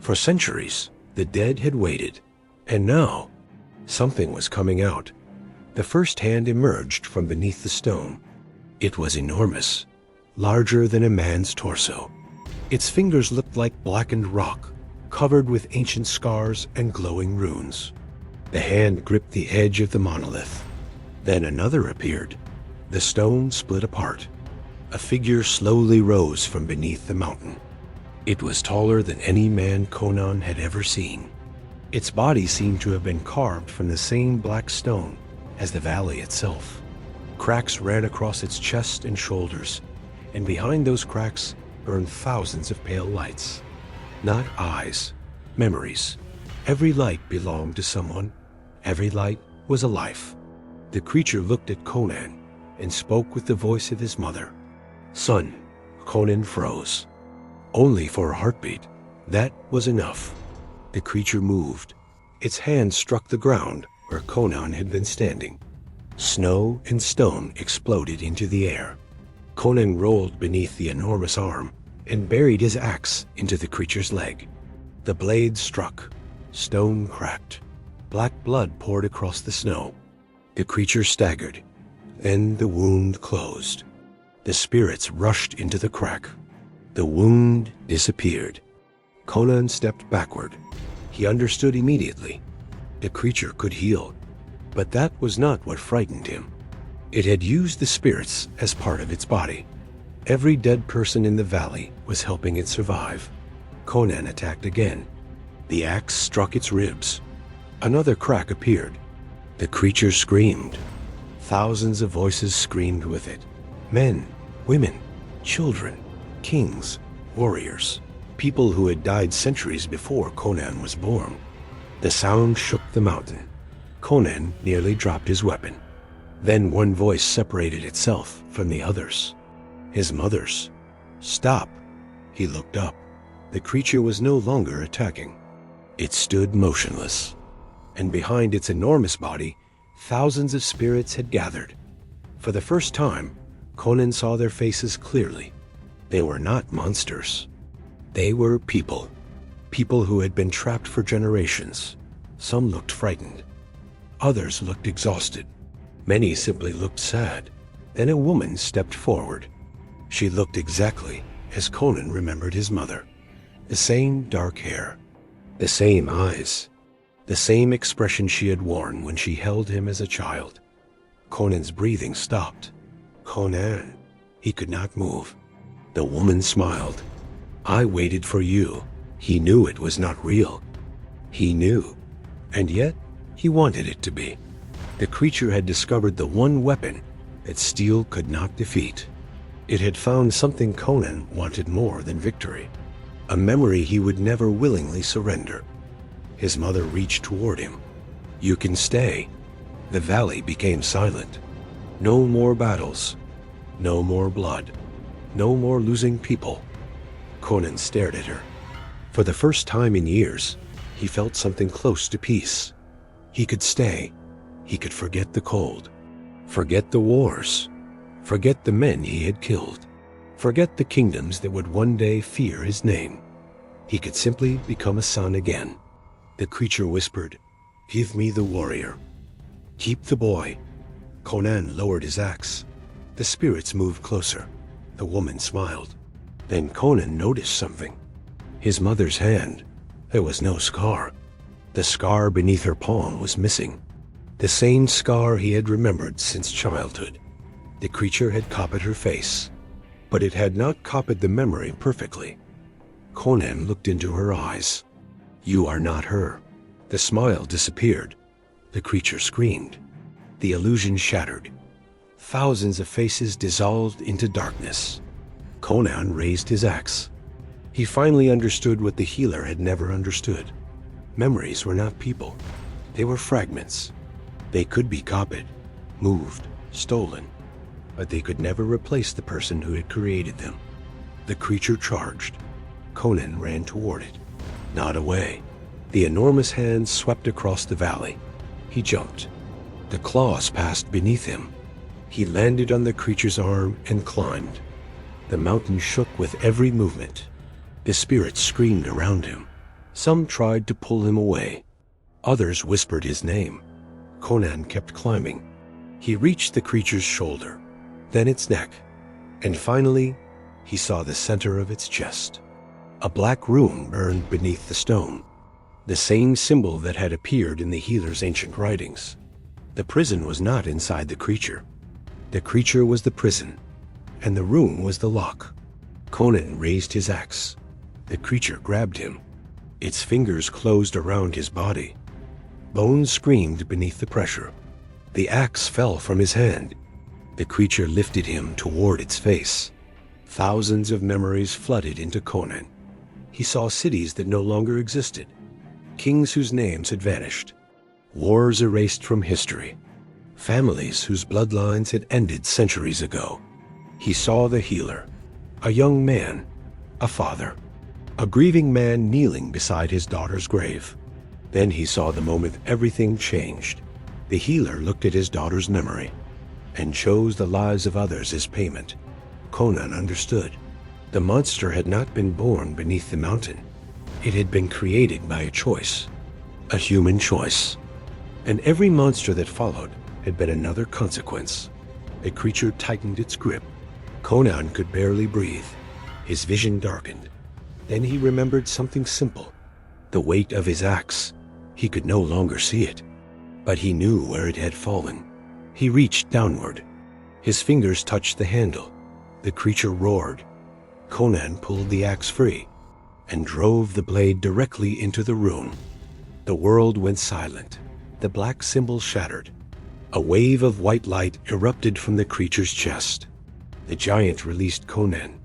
For centuries, the dead had waited, and now something was coming out. The first hand emerged from beneath the stone. It was enormous, larger than a man's torso. Its fingers looked like blackened rock, covered with ancient scars and glowing runes. The hand gripped the edge of the monolith. Then another appeared. The stone split apart. A figure slowly rose from beneath the mountain. It was taller than any man Conan had ever seen. Its body seemed to have been carved from the same black stone as the valley itself. Cracks ran across its chest and shoulders, and behind those cracks burned thousands of pale lights. Not eyes, memories. Every light belonged to someone. Every light was a life. The creature looked at Conan and spoke with the voice of his mother. "Son." Conan froze. Only for a heartbeat. That was enough. The creature moved. Its hand struck the ground where Conan had been standing. Snow and stone exploded into the air. Conan rolled beneath the enormous arm and buried his axe into the creature's leg. The blade struck. Stone cracked. Black blood poured across the snow. The creature staggered. Then the wound closed. The spirits rushed into the crack. The wound disappeared. Conan stepped backward. He understood immediately. The creature could heal. But that was not what frightened him. It had used the spirits as part of its body. Every dead person in the valley was helping it survive. Conan attacked again. The axe struck its ribs. Another crack appeared. The creature screamed. Thousands of voices screamed with it. Men, women, children, kings, warriors, people who had died centuries before Conan was born. The sound shook the mountain. Conan nearly dropped his weapon. Then one voice separated itself from the others. His mother's. "Stop." He looked up. The creature was no longer attacking. It stood motionless. And behind its enormous body, thousands of spirits had gathered. For the first time, Conan saw their faces clearly. They were not monsters. They were people. People who had been trapped for generations. Some looked frightened. Others looked exhausted. Many simply looked sad. Then a woman stepped forward. She looked exactly as Conan remembered his mother. The same dark hair. The same eyes. The same expression she had worn when she held him as a child. Conan's breathing stopped. "Conan." He could not move. The woman smiled. "I waited for you." He knew it was not real. He knew. And yet, he wanted it to be. The creature had discovered the one weapon that steel could not defeat. It had found something Conan wanted more than victory. A memory he would never willingly surrender. His mother reached toward him. "You can stay." The valley became silent. No more battles. No more blood. No more losing people. Conan stared at her. For the first time in years, he felt something close to peace. He could stay. He could forget the cold. Forget the wars. Forget the men he had killed. Forget the kingdoms that would one day fear his name. He could simply become a son again. The creature whispered, "Give me the warrior. Keep the boy." Conan lowered his axe. The spirits moved closer. The woman smiled. Then Conan noticed something. His mother's hand. There was no scar. The scar beneath her palm was missing. The same scar he had remembered since childhood. The creature had copied her face, but it had not copied the memory perfectly. Conan looked into her eyes. "You are not her." The smile disappeared. The creature screamed. The illusion shattered. Thousands of faces dissolved into darkness. Conan raised his axe. He finally understood what the healer had never understood. Memories were not people. They were fragments. They could be copied, moved, stolen, but they could never replace the person who had created them. The creature charged. Conan ran toward it. Not away. The enormous hand swept across the valley. He jumped. The claws passed beneath him. He landed on the creature's arm and climbed. The mountain shook with every movement. The spirits screamed around him. Some tried to pull him away. Others whispered his name. Conan kept climbing. He reached the creature's shoulder, then its neck, and finally he saw the center of its chest. A black rune burned beneath the stone, the same symbol that had appeared in the healer's ancient writings. The prison was not inside the creature. The creature was the prison, and the rune was the lock. Conan raised his axe. The creature grabbed him. Its fingers closed around his body. Bones screamed beneath the pressure. The axe fell from his hand. The creature lifted him toward its face. Thousands of memories flooded into Conan. He saw cities that no longer existed, kings whose names had vanished, wars erased from history, families whose bloodlines had ended centuries ago. He saw the healer, a young man, a father, a grieving man kneeling beside his daughter's grave. Then he saw the moment everything changed. The healer looked at his daughter's memory and chose the lives of others as payment. Conan understood. The monster had not been born beneath the mountain. It had been created by a choice, a human choice. And every monster that followed had been another consequence. The creature tightened its grip. Conan could barely breathe. His vision darkened. Then he remembered something simple. The weight of his axe. He could no longer see it, but he knew where it had fallen. He reached downward. His fingers touched the handle. The creature roared. Conan pulled the axe free and drove the blade directly into the rune. The world went silent. The black symbol shattered. A wave of white light erupted from the creature's chest. The giant released Conan.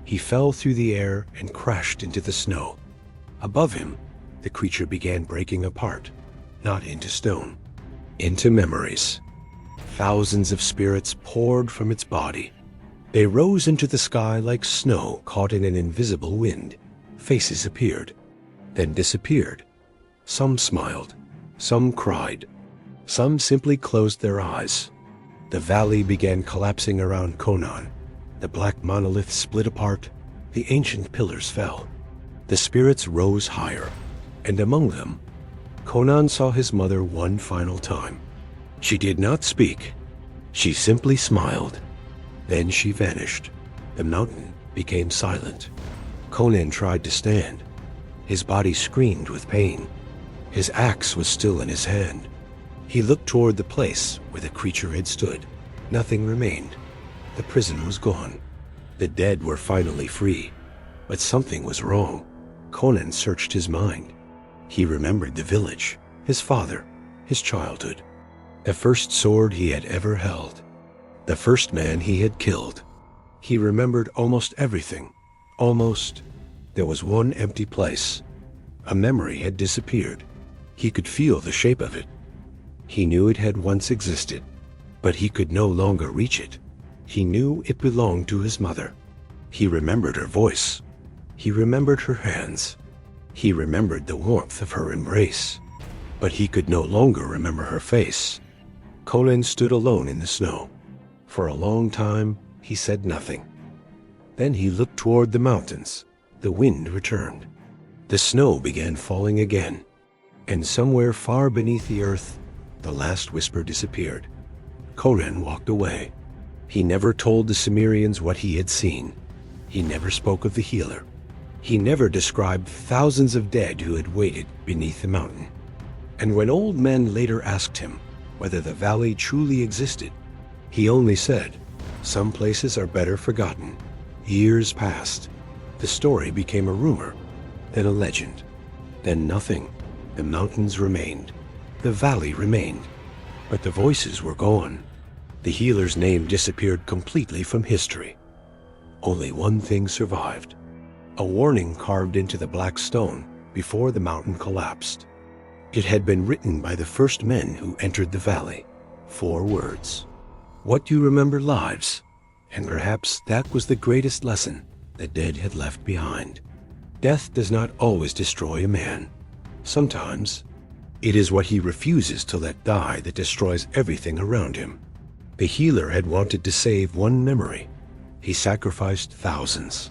He fell through the air and crashed into the snow. Above him, the creature began breaking apart, not into stone, into memories. Thousands of spirits poured from its body. They rose into the sky like snow caught in an invisible wind. Faces appeared, then disappeared. Some smiled, some cried, some simply closed their eyes. The valley began collapsing around Conan. The black monolith split apart. The ancient pillars fell. The spirits rose higher, and among them, Conan saw his mother one final time. She did not speak. She simply smiled. Then she vanished. The mountain became silent. Conan tried to stand. His body screamed with pain. His axe was still in his hand. He looked toward the place where the creature had stood. Nothing remained. The prison was gone. The dead were finally free. But something was wrong. Conan searched his mind. He remembered the village, his father, his childhood, the first sword he had ever held, the first man he had killed. He remembered almost everything. Almost. There was one empty place. A memory had disappeared. He could feel the shape of it. He knew it had once existed, but he could no longer reach it. He knew it belonged to his mother. He remembered her voice. He remembered her hands. He remembered the warmth of her embrace. But he could no longer remember her face. Conan stood alone in the snow. For a long time, he said nothing. Then he looked toward the mountains. The wind returned. The snow began falling again. And somewhere far beneath the earth, the last whisper disappeared. Conan walked away. He never told the Cimmerians what he had seen. He never spoke of the healer. He never described thousands of dead who had waited beneath the mountain. And when old men later asked him whether the valley truly existed, he only said, "Some places are better forgotten." Years passed. The story became a rumor, then a legend, then nothing. The mountains remained. The valley remained. But the voices were gone. The healer's name disappeared completely from history. Only one thing survived. A warning carved into the black stone before the mountain collapsed. It had been written by the first men who entered the valley. 4 words. What you remember lives. And perhaps that was the greatest lesson the dead had left behind. Death does not always destroy a man. Sometimes it is what he refuses to let die that destroys everything around him. The healer had wanted to save one memory. He sacrificed thousands.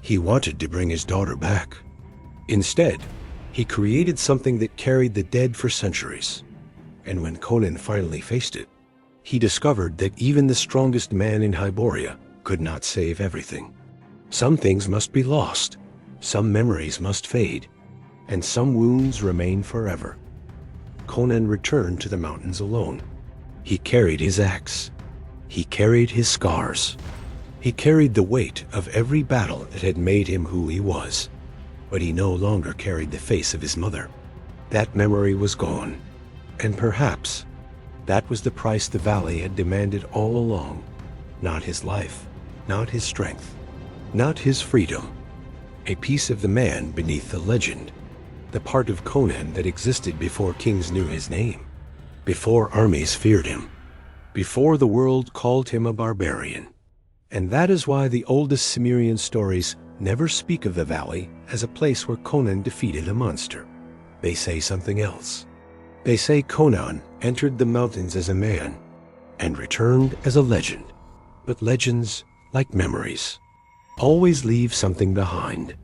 He wanted to bring his daughter back. Instead, He created something that carried the dead for centuries. And when Conan finally faced it, he discovered that even the strongest man in Hyboria could not save everything. Some things must be lost, some memories must fade, and some wounds remain forever. Conan returned to the mountains alone. He carried his axe. He carried his scars. He carried the weight of every battle that had made him who he was. But he no longer carried the face of his mother. That memory was gone. And perhaps that was the price the valley had demanded all along. Not his life, not his strength, not his freedom. A piece of the man beneath the legend. The part of Conan that existed before kings knew his name. Before armies feared him. Before the world called him a barbarian. And that is why the oldest Cimmerian stories never speak of the valley as a place where Conan defeated a monster. They say something else. They say Conan entered the mountains as a man and returned as a legend. But legends, like memories, always leave something behind.